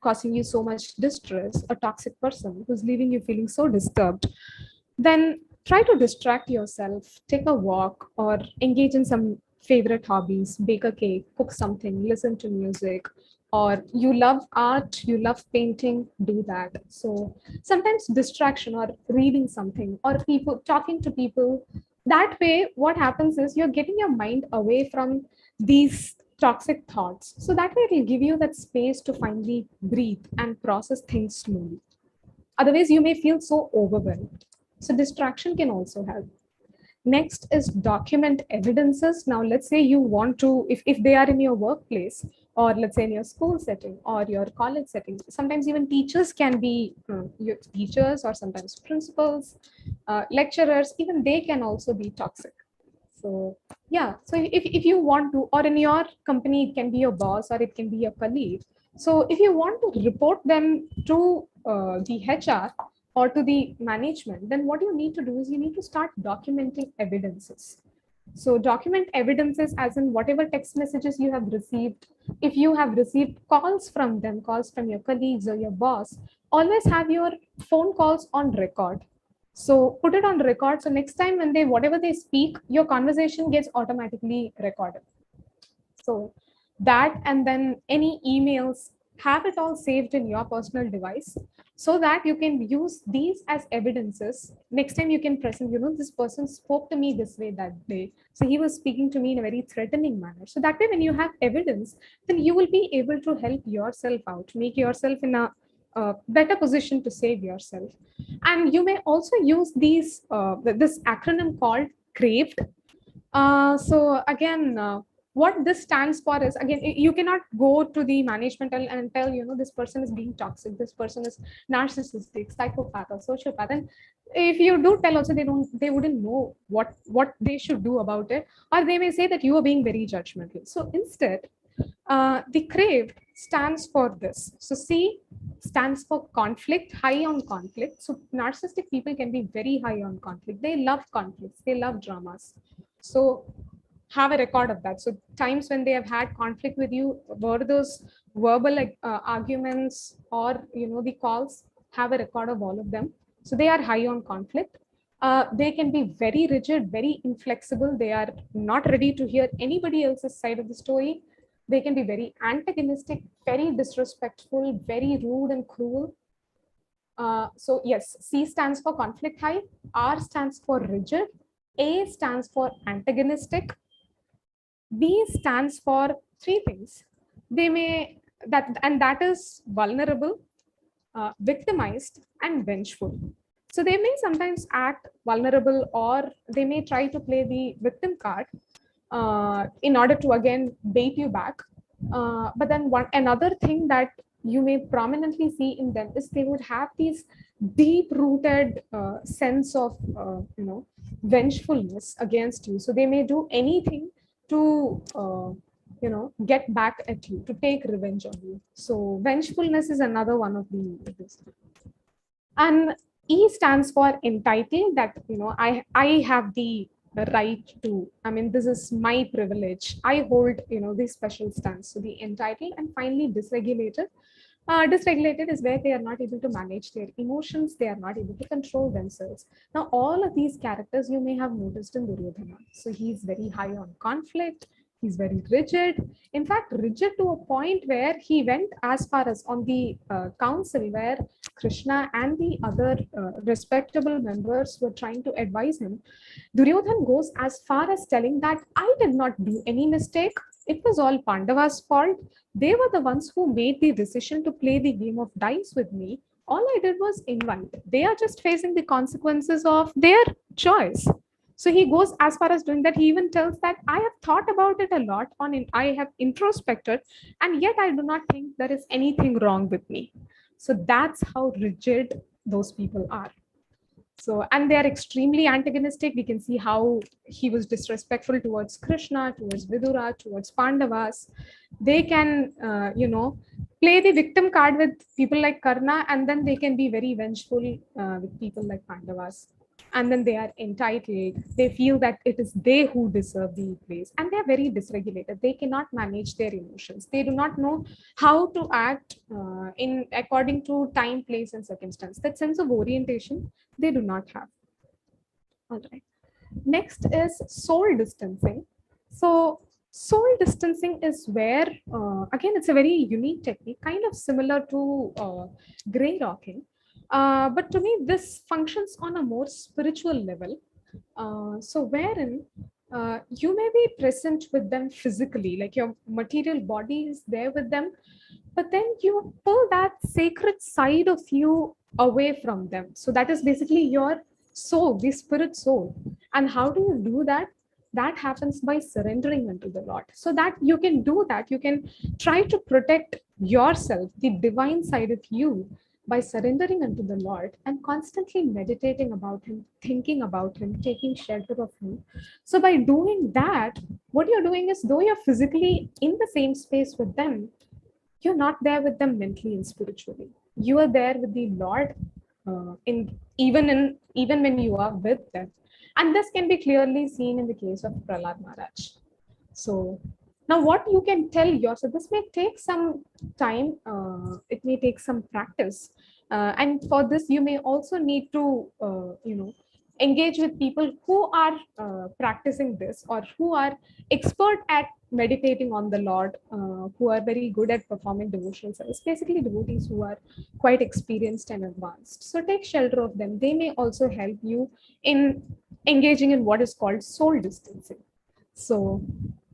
causing you so much distress, a toxic person who's leaving you feeling so disturbed, then try to distract yourself, take a walk, or engage in some favorite hobbies, bake a cake, cook something, listen to music, or you love art, you love painting, do that. So sometimes distraction or reading something or people talking to people, that way what happens is you're getting your mind away from these toxic thoughts. So that way it will give you that space to finally breathe and process things slowly. Otherwise you may feel so overwhelmed. So distraction can also help. Next is document evidences. Now, let's say you want to, if they are in your workplace, or let's say in your school setting or your college setting, sometimes even teachers can be your teachers, or sometimes principals, lecturers, even they can also be toxic. So yeah, so if you want to, or in your company, it can be your boss or it can be your colleague. So if you want to report them to the HR or to the management, then what you need to do is you need to start documenting evidences. So document evidences as in whatever text messages you have received. If you have received calls from them, calls from your colleagues or your boss, always have your phone calls on record. So put it on record. So next time when they, whatever they speak, your conversation gets automatically recorded. So that, and then any emails, have it all saved in your personal device so that you can use these as evidences. Next time you can present, this person spoke to me this way that day. So he was speaking to me in a very threatening manner. So that way, when you have evidence, then you will be able to help yourself out, make yourself in a better position to save yourself. And you may also use these this acronym called craved. So again, what this stands for is, again, you cannot go to the management and tell, this person is being toxic, this person is narcissistic, psychopath, or sociopath. And if you do tell also, they wouldn't know what they should do about it, or they may say that you are being very judgmental. So instead, the craved stands for this. So C stands for conflict, high on conflict. So narcissistic people can be very high on conflict. They love conflicts, they love dramas. So have a record of that. So times when they have had conflict with you, were those verbal arguments or the calls, have a record of all of them. So they are high on conflict. They can be very rigid, very inflexible. They are not ready to hear anybody else's side of the story. They can be very antagonistic, very disrespectful, very rude and cruel. So yes, C stands for conflict high, R stands for rigid, A stands for antagonistic, B stands for three things. They may, that is vulnerable, victimized, and vengeful. So they may sometimes act vulnerable, or they may try to play the victim card in order to again bait you back. But then another thing that you may prominently see in them is they would have these deep-rooted sense of vengefulness against you. So they may do anything to get back at you, to take revenge on you. So vengefulness is another one of the this. And E stands for entitled, that I have the right to, this is my privilege, I hold this special stance. So the entitled. And finally dysregulated. Dysregulated is where they are not able to manage their emotions, they are not able to control themselves. Now all of these characters you may have noticed in Duryodhana. So he's very high on conflict, he's very rigid, in fact rigid to a point where he went as far as on the council where Krishna and the other respectable members were trying to advise him. Duryodhan goes as far as telling that I did not do any mistake. It was all Pandava's fault. They were the ones who made the decision to play the game of dice with me. All I did was invite. They are just facing the consequences of their choice. So he goes as far as doing that. He even tells that I have thought about it a lot, I have introspected, and yet I do not think there is anything wrong with me. So that's how rigid those people are. So, and they are extremely antagonistic. We can see how he was disrespectful towards Krishna, towards Vidura, towards Pandavas. They can, play the victim card with people like Karna, and then they can be very vengeful with people like Pandavas. And then they are entitled. They feel that it is they who deserve the place, and they are very dysregulated. They cannot manage their emotions. They do not know how to act in according to time, place, and circumstance. That sense of orientation they do not have. All right. Next is soul distancing. So soul distancing is where, again, it's a very unique technique, kind of similar to gray rocking. But to me, this functions on a more spiritual level. So wherein you may be present with them physically, like your material body is there with them, but then you pull that sacred side of you away from them. So that is basically your soul, the spirit soul. And how do you do that? That happens by surrendering unto the Lord. So that you can do that, you can try to protect yourself, the divine side of you, by surrendering unto the Lord and constantly meditating about Him, thinking about Him, taking shelter of Him. So, by doing that, what you're doing is, though you're physically in the same space with them, you're not there with them mentally and spiritually. You are there with the Lord, even when you are with them, and this can be clearly seen in the case of Prahlad Maharaj. So now, what you can tell yourself, this may take some time. It may take some practice, and for this, you may also need to, engage with people who are practicing this, or who are expert at meditating on the Lord, who are very good at performing devotional service. Basically, devotees who are quite experienced and advanced. So take shelter of them. They may also help you in engaging in what is called soul distancing. So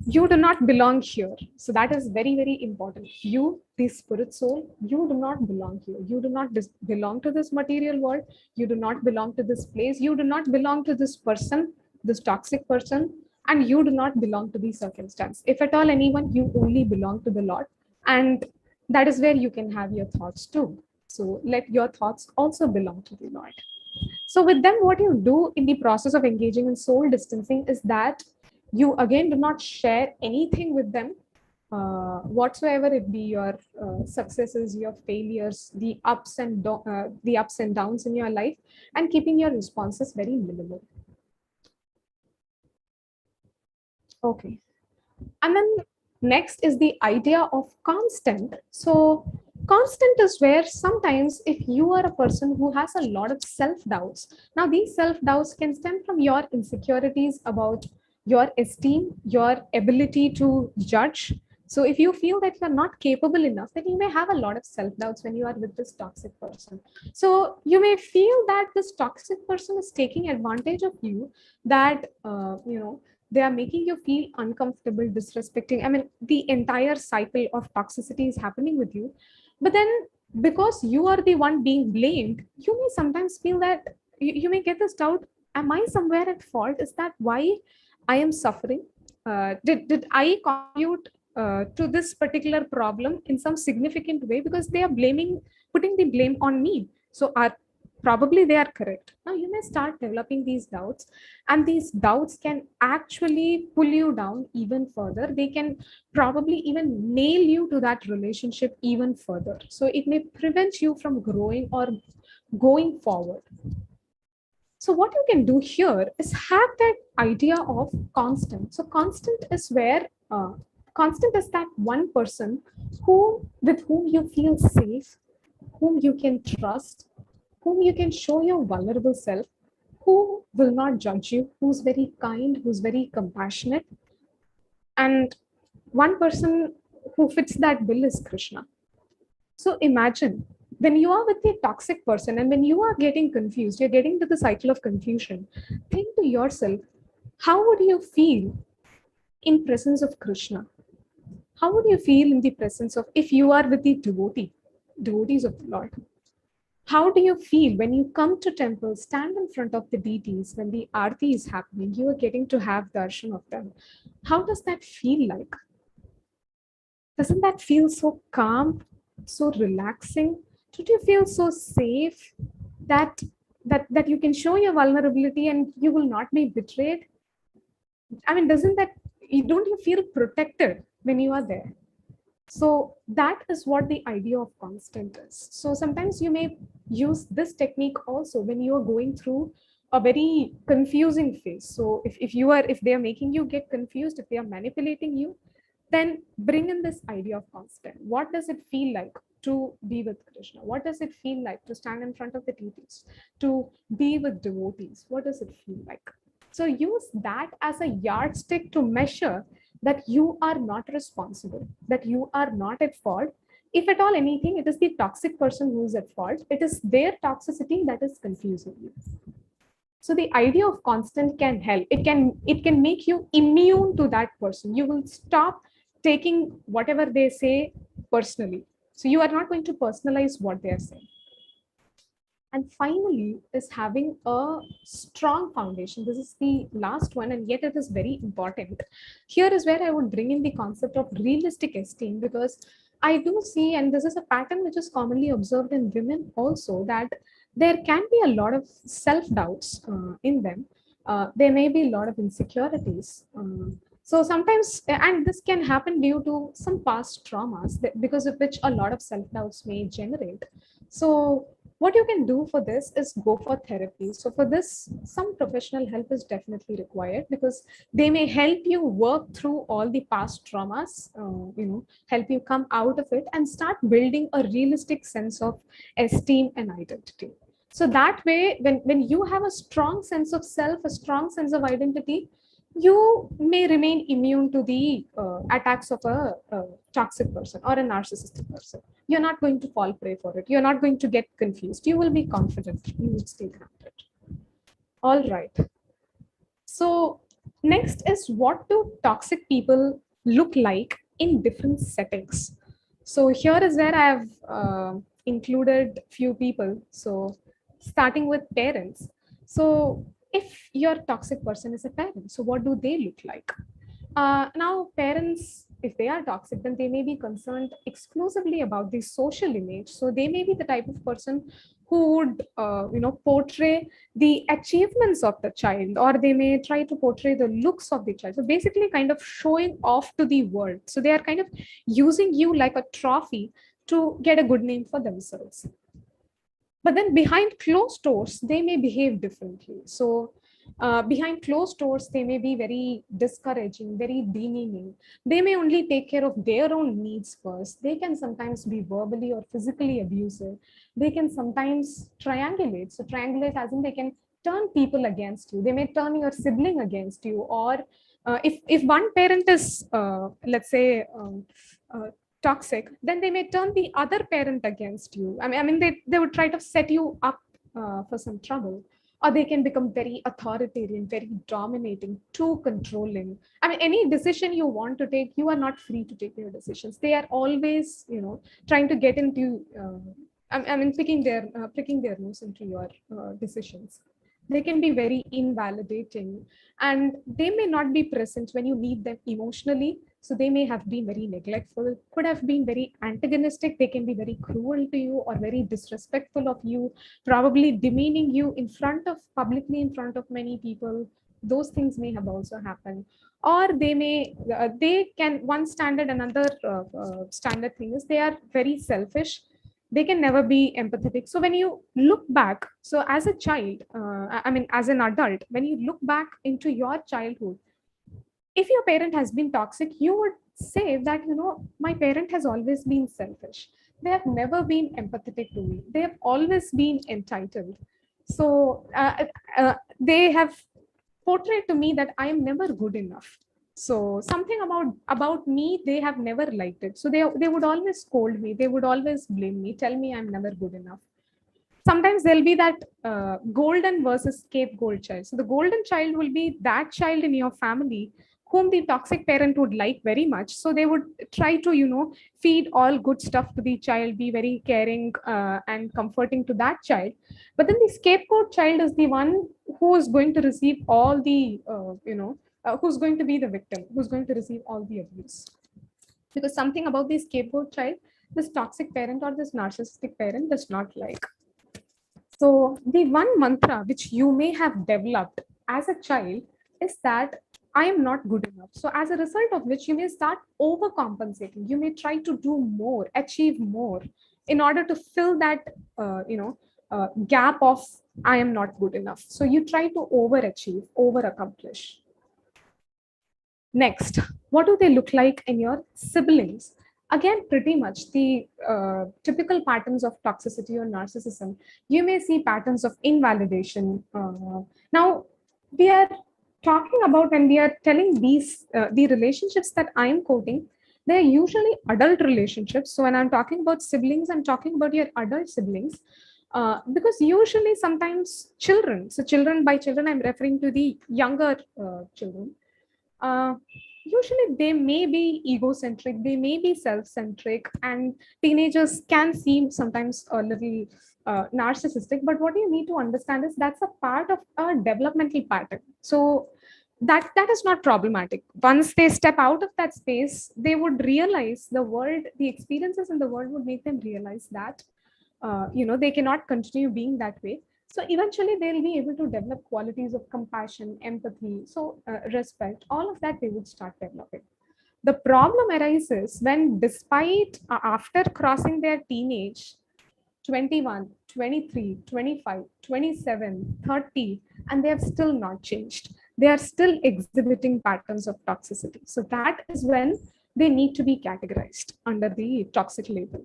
you do not belong here. So that is very, very important. You, the spirit soul, you do not belong here. You do not belong to this material world. You do not belong to this place. You do not belong to this person, this toxic person, and you do not belong to the circumstance. If at all anyone, you only belong to the Lord. And that is where you can have your thoughts too. So let your thoughts also belong to the Lord. So with them, what you do in the process of engaging in soul distancing is that you again do not share anything with them, whatsoever it be, your successes, your failures, the the ups and downs in your life, and keeping your responses very minimal. Okay. And then next is the idea of constant. So constant is where sometimes if you are a person who has a lot of self-doubts, now these self-doubts can stem from your insecurities about your esteem, your ability to judge. So if you feel that you're not capable enough, then you may have a lot of self-doubts when you are with this toxic person. So you may feel that this toxic person is taking advantage of you, that they are making you feel uncomfortable, disrespecting. I mean, the entire cycle of toxicity is happening with you. But then, because you are the one being blamed, you may sometimes feel that you may get this doubt: am I somewhere at fault? Is that why I am suffering? Did I contribute to this particular problem in some significant way? Because they are putting the blame on me. So probably they are correct. Now you may start developing these doubts, and these doubts can actually pull you down even further. They can probably even nail you to that relationship even further. So it may prevent you from growing or going forward. So what you can do here is have that idea of constant. So constant is where constant is that one person with whom you feel safe, whom you can trust, whom you can show your vulnerable self, who will not judge you, who's very kind, who's very compassionate. And one person who fits that bill is Krishna. So imagine when you are with a toxic person and when you are getting confused, you're getting to the cycle of confusion. Think to yourself, how would you feel in presence of Krishna? How would you feel in the presence of, if you are with the devotees of the Lord? How do you feel when you come to temples, stand in front of the deities, when the aarti is happening, you are getting to have darshan of them? How does that feel like? Doesn't that feel so calm, so relaxing? Don't you feel so safe that that you can show your vulnerability and you will not be betrayed? I mean, don't you feel protected when you are there? So that is what the idea of constant is. So sometimes you may use this technique also when you are going through a very confusing phase. So if they are making you get confused, if they are manipulating you, then bring in this idea of constant. What does it feel like to be with Krishna? What does it feel like to stand in front of the deities, to be with devotees? What does it feel like? So use that as a yardstick to measure that you are not responsible, that you are not at fault. If at all anything, it is the toxic person who is at fault. It is their toxicity that is confusing you. So the idea of constant can help. It can make you immune to that person. You will stop taking whatever they say personally. So you are not going to personalize what they are saying. And finally, is having a strong foundation. This is the last one, and yet it is very important. Here is where I would bring in the concept of realistic esteem, because I do see, and this is a pattern which is commonly observed in women also, that there can be a lot of self doubts in them. There may be a lot of insecurities. So sometimes, and this can happen due to some past traumas, because of which a lot of self doubts may generate. So what you can do for this is go for therapy. So for this, some professional help is definitely required, because they may help you work through all the past traumas, help you come out of it and start building a realistic sense of esteem and identity. So that way, when you have a strong sense of self, a strong sense of identity, you may remain immune to the attacks of a toxic person or a narcissistic person. You're not going to fall prey for it. You're not going to get confused. You will be confident. You will stay grounded. All right. So next is, what do toxic people look like in different settings? So here is where I have included few people. So starting with parents. So if your toxic person is a parent, so what do they look like? Now, parents, if they are toxic, then they may be concerned exclusively about the social image. So they may be the type of person who would, portray the achievements of the child, or they may try to portray the looks of the child. So basically, kind of showing off to the world. So they are kind of using you like a trophy to get a good name for themselves. But then behind closed doors, they may behave differently. So behind closed doors, they may be very discouraging, very demeaning. They may only take care of their own needs first. They can sometimes be verbally or physically abusive. They can sometimes triangulate. So triangulate as in they can turn people against you. They may turn your sibling against you. Or if one parent is, let's say, toxic, then they may turn the other parent against you. I mean, they would try to set you up for some trouble, or they can become very authoritarian, very dominating, too controlling. I mean, any decision you want to take, you are not free to take your decisions. They are always, trying to get into, pricking their nose into your decisions. They can be very invalidating, and they may not be present when you need them emotionally. So they may have been very neglectful, could have been very antagonistic. They can be very cruel to you or very disrespectful of you, probably demeaning you publicly in front of many people. Those things may have also happened. Or they can, one standard, another standard thing is they are very selfish. They can never be empathetic. So when you look back, so as a child, as an adult, when you look back into your childhood, if your parent has been toxic, you would say that, my parent has always been selfish. They have never been empathetic to me. They have always been entitled. So they have portrayed to me that I am never good enough. So something about me, they have never liked it. So they would always scold me. They would always blame me, tell me I'm never good enough. Sometimes there'll be that golden versus scapegoat child. So the golden child will be that child in your family whom the toxic parent would like very much. So they would try to, feed all good stuff to the child, be very caring and comforting to that child. But then the scapegoat child is the one who is going to receive all the, who's going to be the victim, who's going to receive all the abuse. Because something about the scapegoat child, this toxic parent or this narcissistic parent does not like. So the one mantra which you may have developed as a child is that I am not good enough. So as a result of which you may start overcompensating. You may try to do more, achieve more in order to fill that, gap of I am not good enough. So you try to overachieve, overaccomplish. Next, what do they look like in your siblings? Again, pretty much the typical patterns of toxicity or narcissism. You may see patterns of invalidation. Now, we are talking about, when we are telling these, the relationships that I am quoting, they're usually adult relationships. So when I'm talking about siblings, I'm talking about your adult siblings. Because usually sometimes children, so children, by children, I'm referring to the younger children. Usually they may be egocentric, they may be self-centric, and teenagers can seem sometimes a little narcissistic. But what you need to understand is that's a part of a developmental pattern. So that is not problematic. Once they step out of that space, they would realize the experiences in the world would make them realize that they cannot continue being that way. So eventually they'll be able to develop qualities of compassion, empathy, so respect, all of that they would start developing. The problem arises when, despite after crossing their teenage, 21, 23, 25, 27, 30, and they have still not changed. They are still exhibiting patterns of toxicity. So that is when they need to be categorized under the toxic label.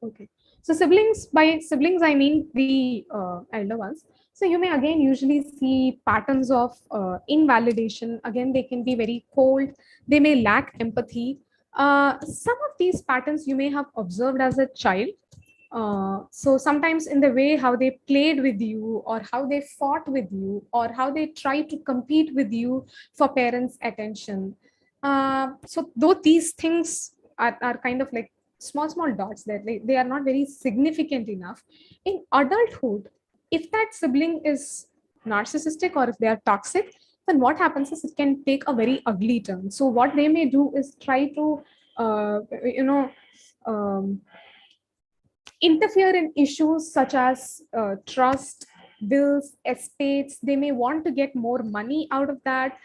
Okay. So siblings, by siblings, I mean the elder ones. So you may again usually see patterns of invalidation. Again, they can be very cold. They may lack empathy. Some of these patterns you may have observed as a child. So sometimes in the way how they played with you, or how they fought with you, or how they tried to compete with you for parents' attention. So though these things are kind of like small dots, that they are not very significant enough in adulthood. If that sibling is narcissistic, or if they are toxic, then what happens is it can take a very ugly turn. So what they may do is try to uh, you know um, interfere in issues such as trust, bills, estates. They may want to get more money out of that.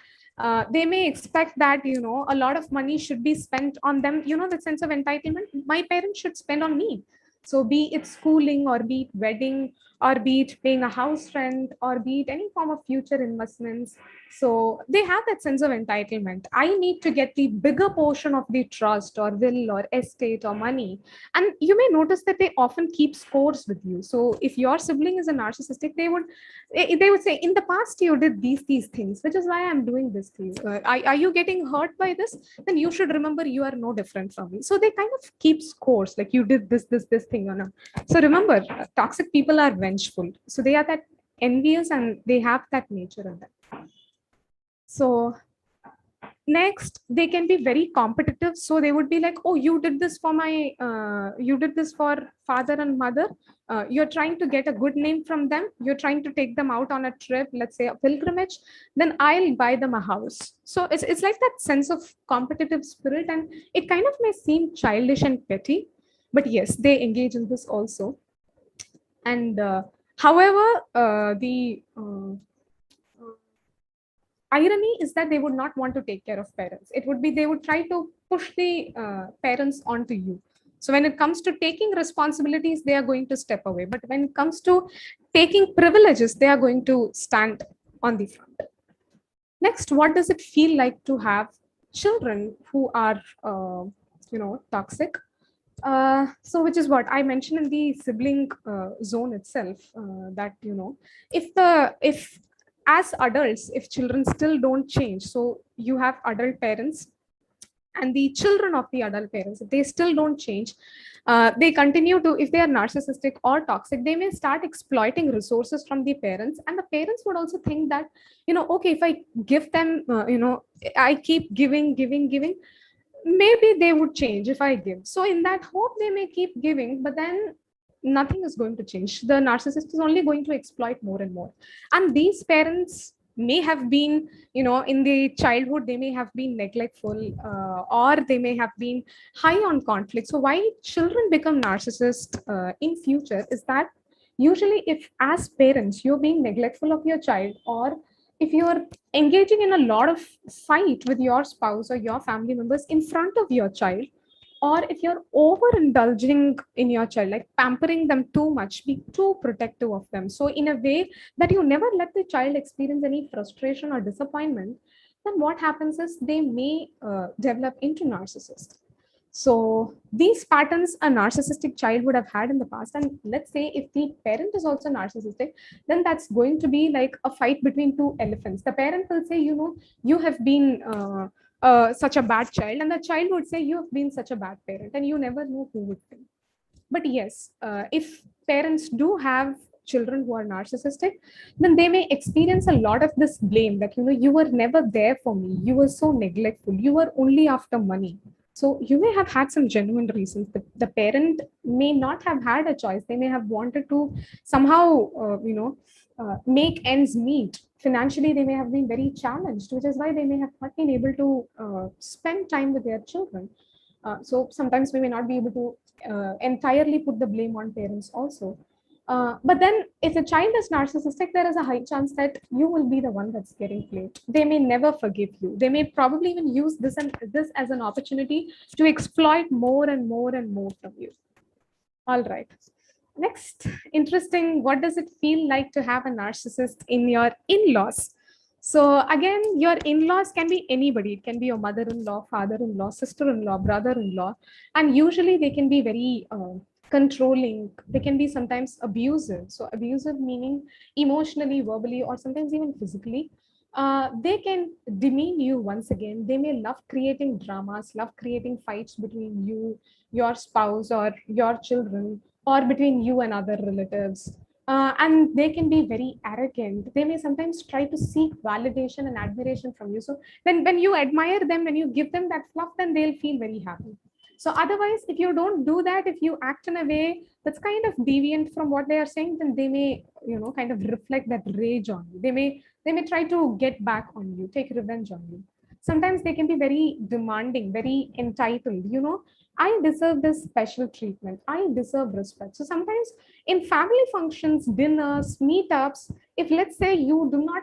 They may expect that a lot of money should be spent on them. The sense of entitlement, my parents should spend on me. So be it schooling, or be it wedding, or be it paying a house rent, or be it any form of future investments. So they have that sense of entitlement. I need to get the bigger portion of the trust, or will, or estate, or money. And you may notice that they often keep scores with you. So if your sibling is a narcissistic, they would say, in the past you did these things, which is why I'm doing this to you. Are you getting hurt by this? Then you should remember you are no different from me. So they kind of keep scores, like you did this thing or not. So remember, toxic people are vengeful. So they are that envious, and they have that nature in them. So next, they can be very competitive. So they would be like, oh, you did this for father and mother. You're trying to get a good name from them. You're trying to take them out on a trip, let's say a pilgrimage. Then I'll buy them a house. So it's like that sense of competitive spirit. And it kind of may seem childish and petty, but yes, they engage in this also. And however, the irony is that they would not want to take care of parents. It would be, they would try to push the parents onto you. So when it comes to taking responsibilities, they are going to step away. But when it comes to taking privileges, they are going to stand on the front. Next, what does it feel like to have children who are, toxic? So which is what I mentioned in the sibling zone itself, that, if as adults, if children still don't change, so you have adult parents and the children of the adult parents, if they still don't change, they continue to, if they are narcissistic or toxic, they may start exploiting resources from the parents. And the parents would also think that, okay, if I give them, I keep giving, maybe they would change if I give. So in that hope, they may keep giving, but then nothing is going to change. The narcissist is only going to exploit more and more. And these parents may have been, in the childhood, they may have been neglectful, or they may have been high on conflict. So why children become narcissists in future is that, usually if as parents you're being neglectful of your child, or if you're engaging in a lot of fight with your spouse or your family members in front of your child, or if you're overindulging in your child, like pampering them too much, be too protective of them, so in a way that you never let the child experience any frustration or disappointment, then what happens is they may develop into narcissist. So these patterns a narcissistic child would have had in the past. And let's say if the parent is also narcissistic, then that's going to be like a fight between two elephants. The parent will say, you have been such a bad child, and the child would say, you have been such a bad parent, and you never know who would win. But yes, if parents do have children who are narcissistic, then they may experience a lot of this blame that, you were never there for me, you were so neglectful, you were only after money. So you may have had some genuine reasons. The parent may not have had a choice. They may have wanted to somehow, make ends meet. Financially, they may have been very challenged, which is why they may have not been able to spend time with their children. So sometimes we may not be able to entirely put the blame on parents also. But then if a child is narcissistic, there is a high chance that you will be the one that's getting blamed. They may never forgive you. They may probably even use this as an opportunity to exploit more and more and more from you. All right. Next, interesting. What does it feel like to have a narcissist in your in-laws? So again, your in-laws can be anybody. It can be your mother-in-law, father-in-law, sister-in-law, brother-in-law, and usually they can be very controlling. They can be sometimes abusive. So abusive meaning emotionally, verbally, or sometimes even physically. They can demean you once again. They may love creating dramas, love creating fights between you, your spouse, or your children, or between you and other relatives. And they can be very arrogant. They may sometimes try to seek validation and admiration from you. So when you admire them, when you give them that fluff, then they'll feel very happy. So otherwise, if you don't do that, if you act in a way that's kind of deviant from what they are saying, then they may, kind of reflect that rage on you. They may try to get back on you, take revenge on you. Sometimes they can be very demanding, very entitled. I deserve this special treatment. I deserve respect. So sometimes in family functions, dinners, meetups, if let's say you do not,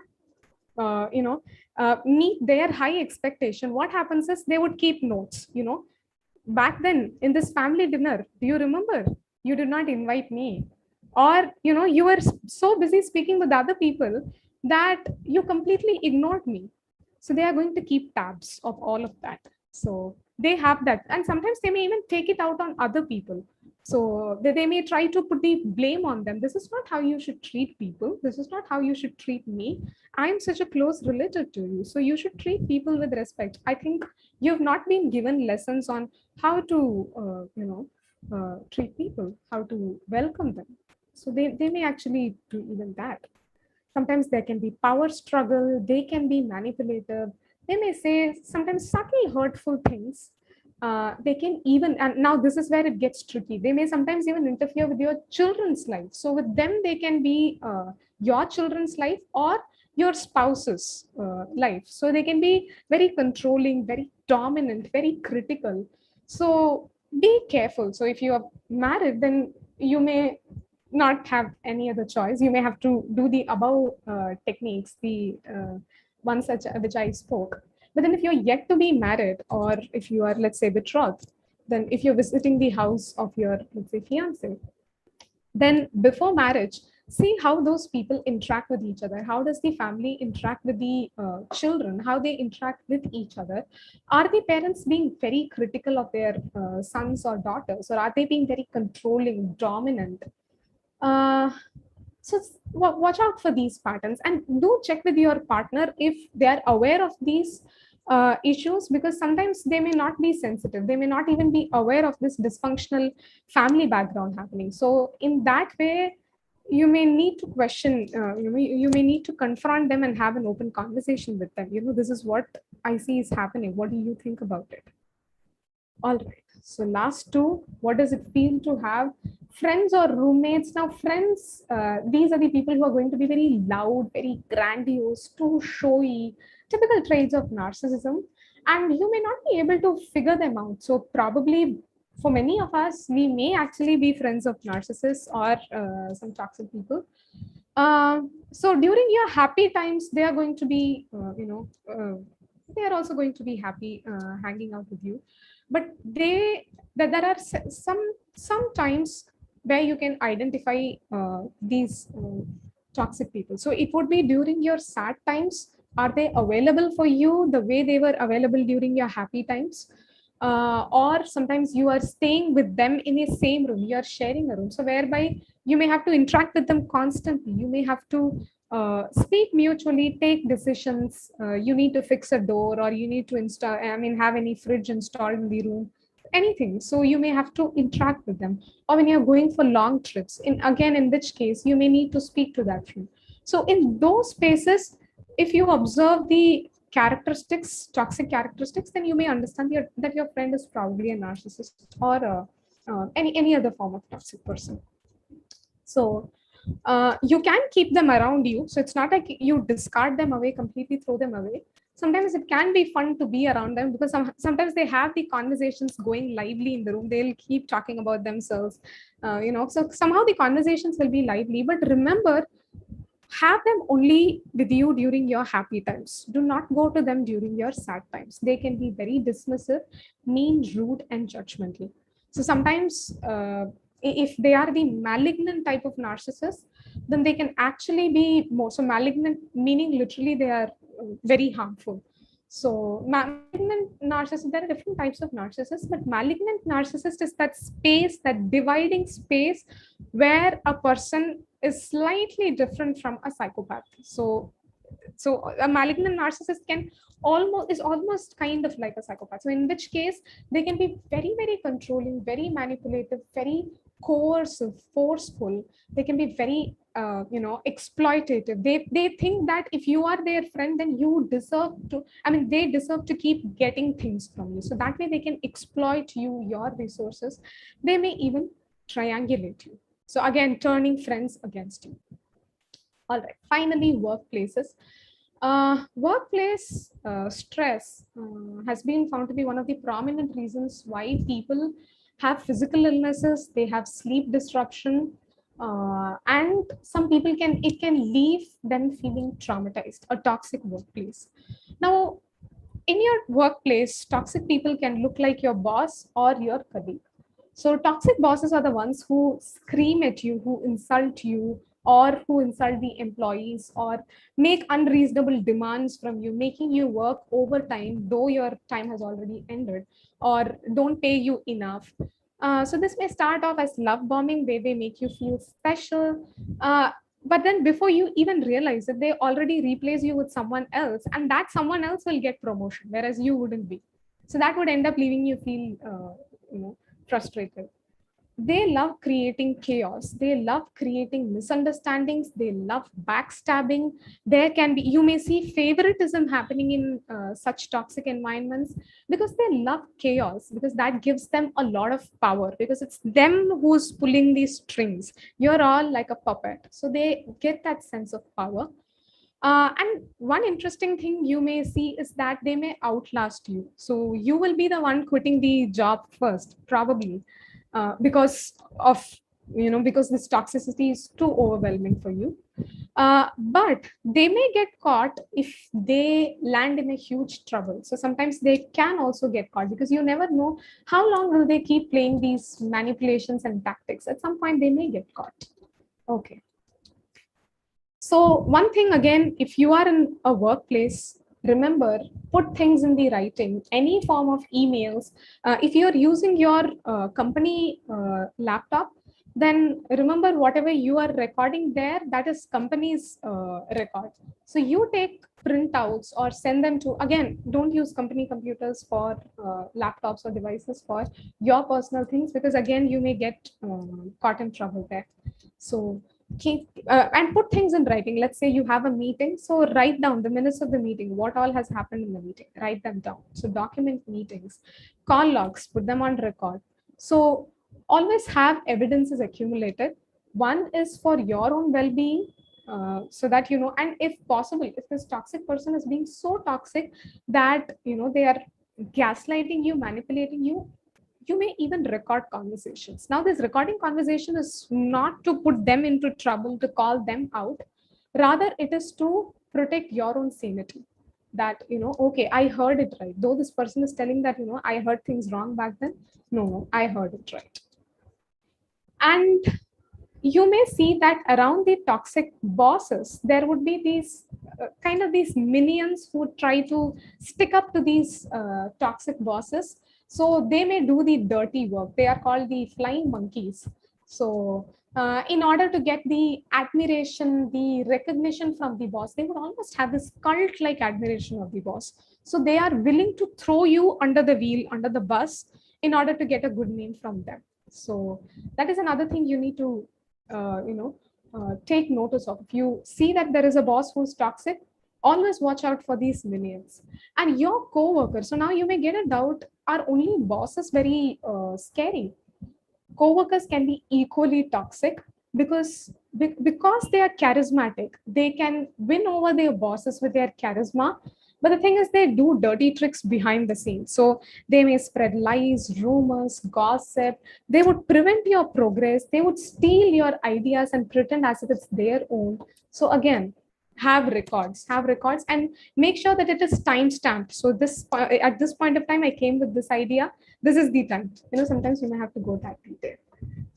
meet their high expectation, what happens is they would keep notes. Back then in this family dinner, do you remember? You did not invite me, or you were so busy speaking with other people that you completely ignored me. So they are going to keep tabs of all of that. So they have that, and sometimes they may even take it out on other people. So they may try to put the blame on them. This is not how you should treat people. This is not how you should treat me. I'm such a close relative to you, so you should treat people with respect. I think you've not been given lessons on how to treat people, how to welcome them. So they may actually do even that. Sometimes there can be power struggle, they can be manipulative, they may say sometimes subtly hurtful things. They can even, and now this is where it gets tricky, they may sometimes even interfere with your children's life. So with them, they can be your children's life or your spouse's life. So they can be very controlling, very dominant, very critical. So be careful. So if you are married, then you may not have any other choice. You may have to do the above techniques, the ones such which I spoke. But then if you're yet to be married, or if you are, let's say, betrothed, then if you're visiting the house of your, let's say, fiance, then before marriage, see how those people interact with each other. How does the family interact with the children? How they interact with each other? Are the parents being very critical of their sons or daughters, or are they being very controlling, dominant? Uh, so watch out for these patterns, and do check with your partner if they are aware of these issues, because sometimes they may not be sensitive. They may not even be aware of this dysfunctional family background happening. So in that way, you may need to question, you may need to confront them and have an open conversation with them. This is what I see is happening. What do you think about it? All right. So last two, what does it feel to have friends or roommates? Now, friends, these are the people who are going to be very loud, very grandiose, too showy, typical traits of narcissism. And you may not be able to figure them out. So probably for many of us, we may actually be friends of narcissists or some toxic people. So during your happy times, they are going to be, they are also going to be happy hanging out with you. But there are some times where you can identify these toxic people. So it would be during your sad times. Are they available for you the way they were available during your happy times? Or sometimes you are staying with them in the same room, you are sharing a room, so whereby you may have to interact with them constantly. You may have to speak mutually, take decisions. You need to fix a door, or you need to have any fridge installed in the room, anything. So you may have to interact with them. Or when you're going for long trips, in which case you may need to speak to that friend. So in those spaces, if you observe the toxic characteristics, then you may understand that your friend is probably a narcissist or any other form of toxic person. So You can keep them around you. So it's not like you discard them away, completely throw them away. Sometimes it can be fun to be around them because sometimes they have the conversations going lively in the room. They'll keep talking about themselves, so somehow the conversations will be lively. But remember, have them only with you during your happy times. Do not go to them during your sad times. They can be very dismissive, mean, rude, and judgmental. So sometimes, if they are the malignant type of narcissist, then they can actually be more so malignant, meaning literally they are very harmful. So malignant narcissist, there are different types of narcissists, but malignant narcissist is that space, that dividing space where a person is slightly different from a psychopath. So a malignant narcissist can almost kind of like a psychopath. So in which case they can be very, very controlling, very manipulative, very coercive, forceful. They can be very exploitative. They think that if you are their friend, then you deserve to, I mean, they deserve to keep getting things from you. So that way they can exploit you, your resources. They may even triangulate you. So again, turning friends against you. All right, finally, workplaces. Workplace stress has been found to be one of the prominent reasons why people have physical illnesses, they have sleep disruption, and some people it can leave them feeling traumatized, a toxic workplace. Now, in your workplace, toxic people can look like your boss or your colleague. So toxic bosses are the ones who scream at you, who insult you, or who insult the employees, or make unreasonable demands from you, making you work overtime, though your time has already ended, or don't pay you enough. So this may start off as love bombing, where they make you feel special. But then before you even realize it, they already replace you with someone else, and that someone else will get promotion, whereas you wouldn't be. So that would end up leaving you feel, frustrated. They love creating chaos. They love creating misunderstandings. They love backstabbing. There can be, you may see favoritism happening in such toxic environments because they love chaos, because that gives them a lot of power, because it's them who's pulling these strings. You're all like a puppet. So they get that sense of power. And one interesting thing you may see is that they may outlast you. So you will be the one quitting the job first, probably, because of, because this toxicity is too overwhelming for you. But they may get caught if they land in a huge trouble. So sometimes they can also get caught, because you never know how long will they keep playing these manipulations and tactics. At some point, they may get caught. Okay. So one thing again, if you are in a workplace, remember, put things in the writing, any form of emails. If you're using your company laptop, then remember whatever you are recording there, that is company's record. So you take printouts or send them to, again, don't use company computers for laptops or devices for your personal things, because again, you may get caught in trouble there. So keep and put things in writing. Let's say you have a meeting, so write down the minutes of the meeting, what all has happened in the meeting, write them down. So document meetings, call logs, put them on record. So always have evidences accumulated. One is for your own well-being, so that and if possible, if this toxic person is being so toxic that they are gaslighting you, manipulating you, you may even record conversations. Now, this recording conversation is not to put them into trouble, to call them out. Rather, it is to protect your own sanity. That, okay, I heard it right. Though this person is telling that, I heard things wrong back then. No, I heard it right. And you may see that around the toxic bosses, there would be these kind of these minions who try to stick up to these toxic bosses. So they may do the dirty work. They are called the flying monkeys. So in order to get the admiration, the recognition from the boss, they would almost have this cult-like admiration of the boss. So they are willing to throw you under the wheel, under the bus, in order to get a good name from them. So that is another thing you need to take notice of. If you see that there is a boss who's toxic, always watch out for these minions. And your co-workers, so now you may get a doubt, are only bosses very scary? Co-workers can be equally toxic, because because they are charismatic, they can win over their bosses with their charisma. But the thing is, they do dirty tricks behind the scenes. So they may spread lies, rumors, gossip. They would prevent your progress. They would steal your ideas and pretend as if it's their own. So again, have records, and make sure that it is time stamped. So this at this point of time, I came with this idea. This is the time. Sometimes you may have to go that detail.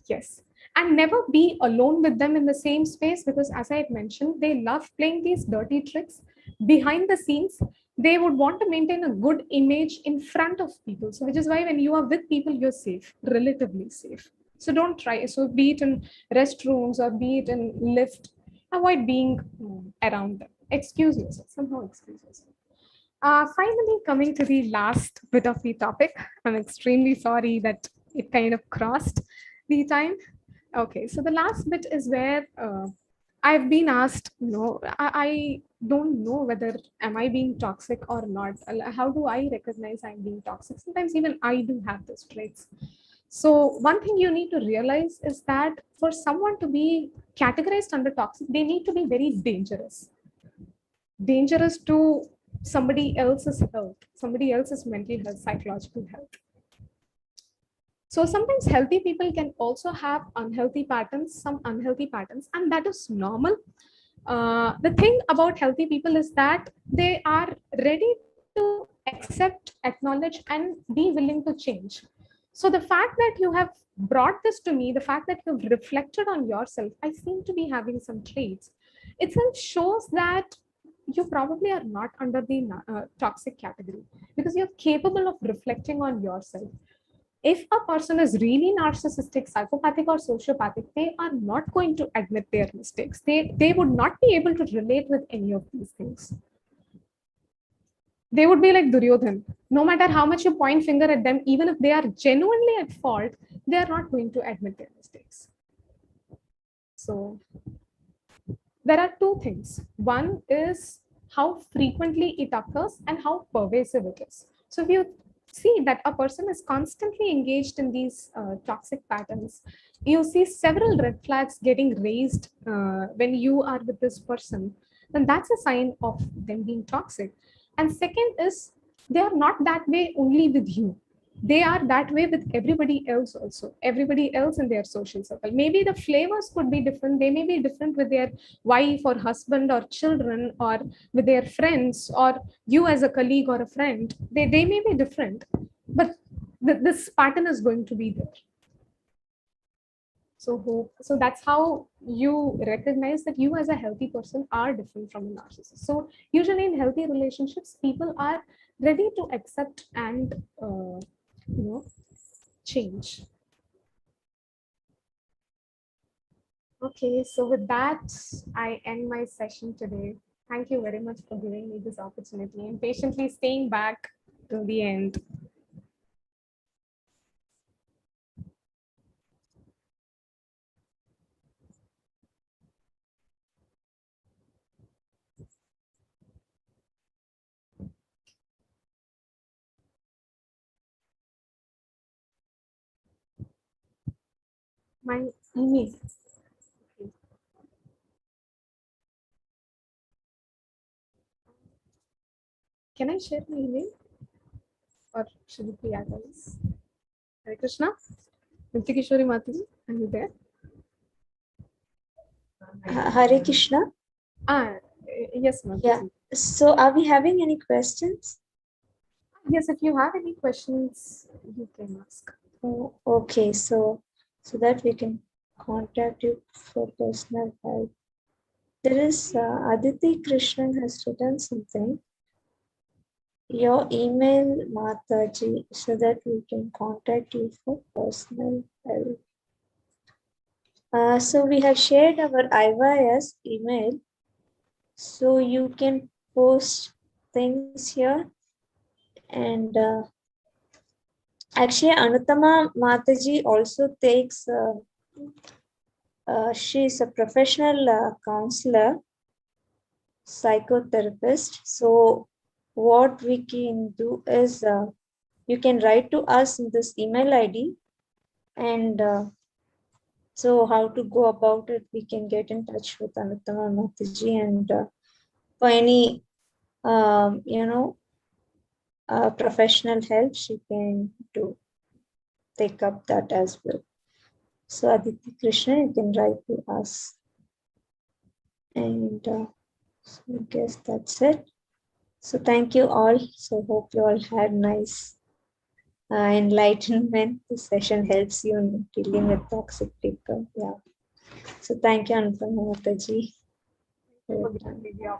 Yes. And never be alone with them in the same space, because as I had mentioned, they love playing these dirty tricks behind the scenes. They would want to maintain a good image in front of people. So which is why when you are with people, you're safe, relatively safe. So don't try. So be it in restrooms or be it in lift, avoid being around them. Excuse yourself, somehow excuse yourself. Finally, coming to the last bit of the topic, I'm extremely sorry that it kind of crossed the time. Okay, so the last bit is where I've been asked, I don't know whether am I being toxic or not. How do I recognize I'm being toxic? Sometimes even I do have those traits. So one thing you need to realize is that for someone to be categorized under toxic, they need to be very dangerous to somebody else's health, somebody else's mental health, psychological health. So sometimes healthy people can also have unhealthy patterns, some unhealthy patterns, and that is normal. The thing about healthy people is that they are ready to accept, acknowledge, and be willing to change. So the fact that you have brought this to me, the fact that you've reflected on yourself, I seem to be having some traits. Itself shows that you probably are not under the toxic category, because you're capable of reflecting on yourself. If a person is really narcissistic, psychopathic, or sociopathic, they are not going to admit their mistakes. They would not be able to relate with any of these things. They would be like Duryodhan. No matter how much you point finger at them, even if they are genuinely at fault, they are not going to admit their mistakes. So there are two things. One is how frequently it occurs and how pervasive it is. So if you see that a person is constantly engaged in these toxic patterns, you see several red flags getting raised when you are with this person, then that's a sign of them being toxic. And second is, they are not that way only with you. They are that way with everybody else also, everybody else in their social circle. Maybe the flavors could be different. They may be different with their wife or husband or children, or with their friends, or you as a colleague or a friend. They may be different, but this pattern is going to be there. So that's how you recognize that you as a healthy person are different from a narcissist. So usually in healthy relationships, people are ready to accept and change. Okay, so with that, I end my session today. Thank you very much for giving me this opportunity and patiently staying back till the end. My email. Can I share my email? Or should it be others? Hare Krishna. Nitya Kishori Mataji, are you there? Hare Krishna. Yes, Mataji. Yeah. So are we having any questions? Yes, if you have any questions, you can ask. Oh, okay, so that we can contact you for personal help. There is Aditi Krishnan has written something. Your email, Mataji, so that we can contact you for personal help. So we have shared our IYS email, so you can post things here. And HG Anuttama Mataji also takes, she's a professional counselor, psychotherapist. So what we can do is you can write to us in this email ID and So how to go about it, we can get in touch with Anuttama Mataji, and for any, professional help, she can take up that as well. So Aditi Krishna, you can write to us. And so I guess that's it. So thank you all. So hope you all had nice enlightenment. This session helps you in dealing with toxic people. Yeah. So thank you, Anuttama Mataji.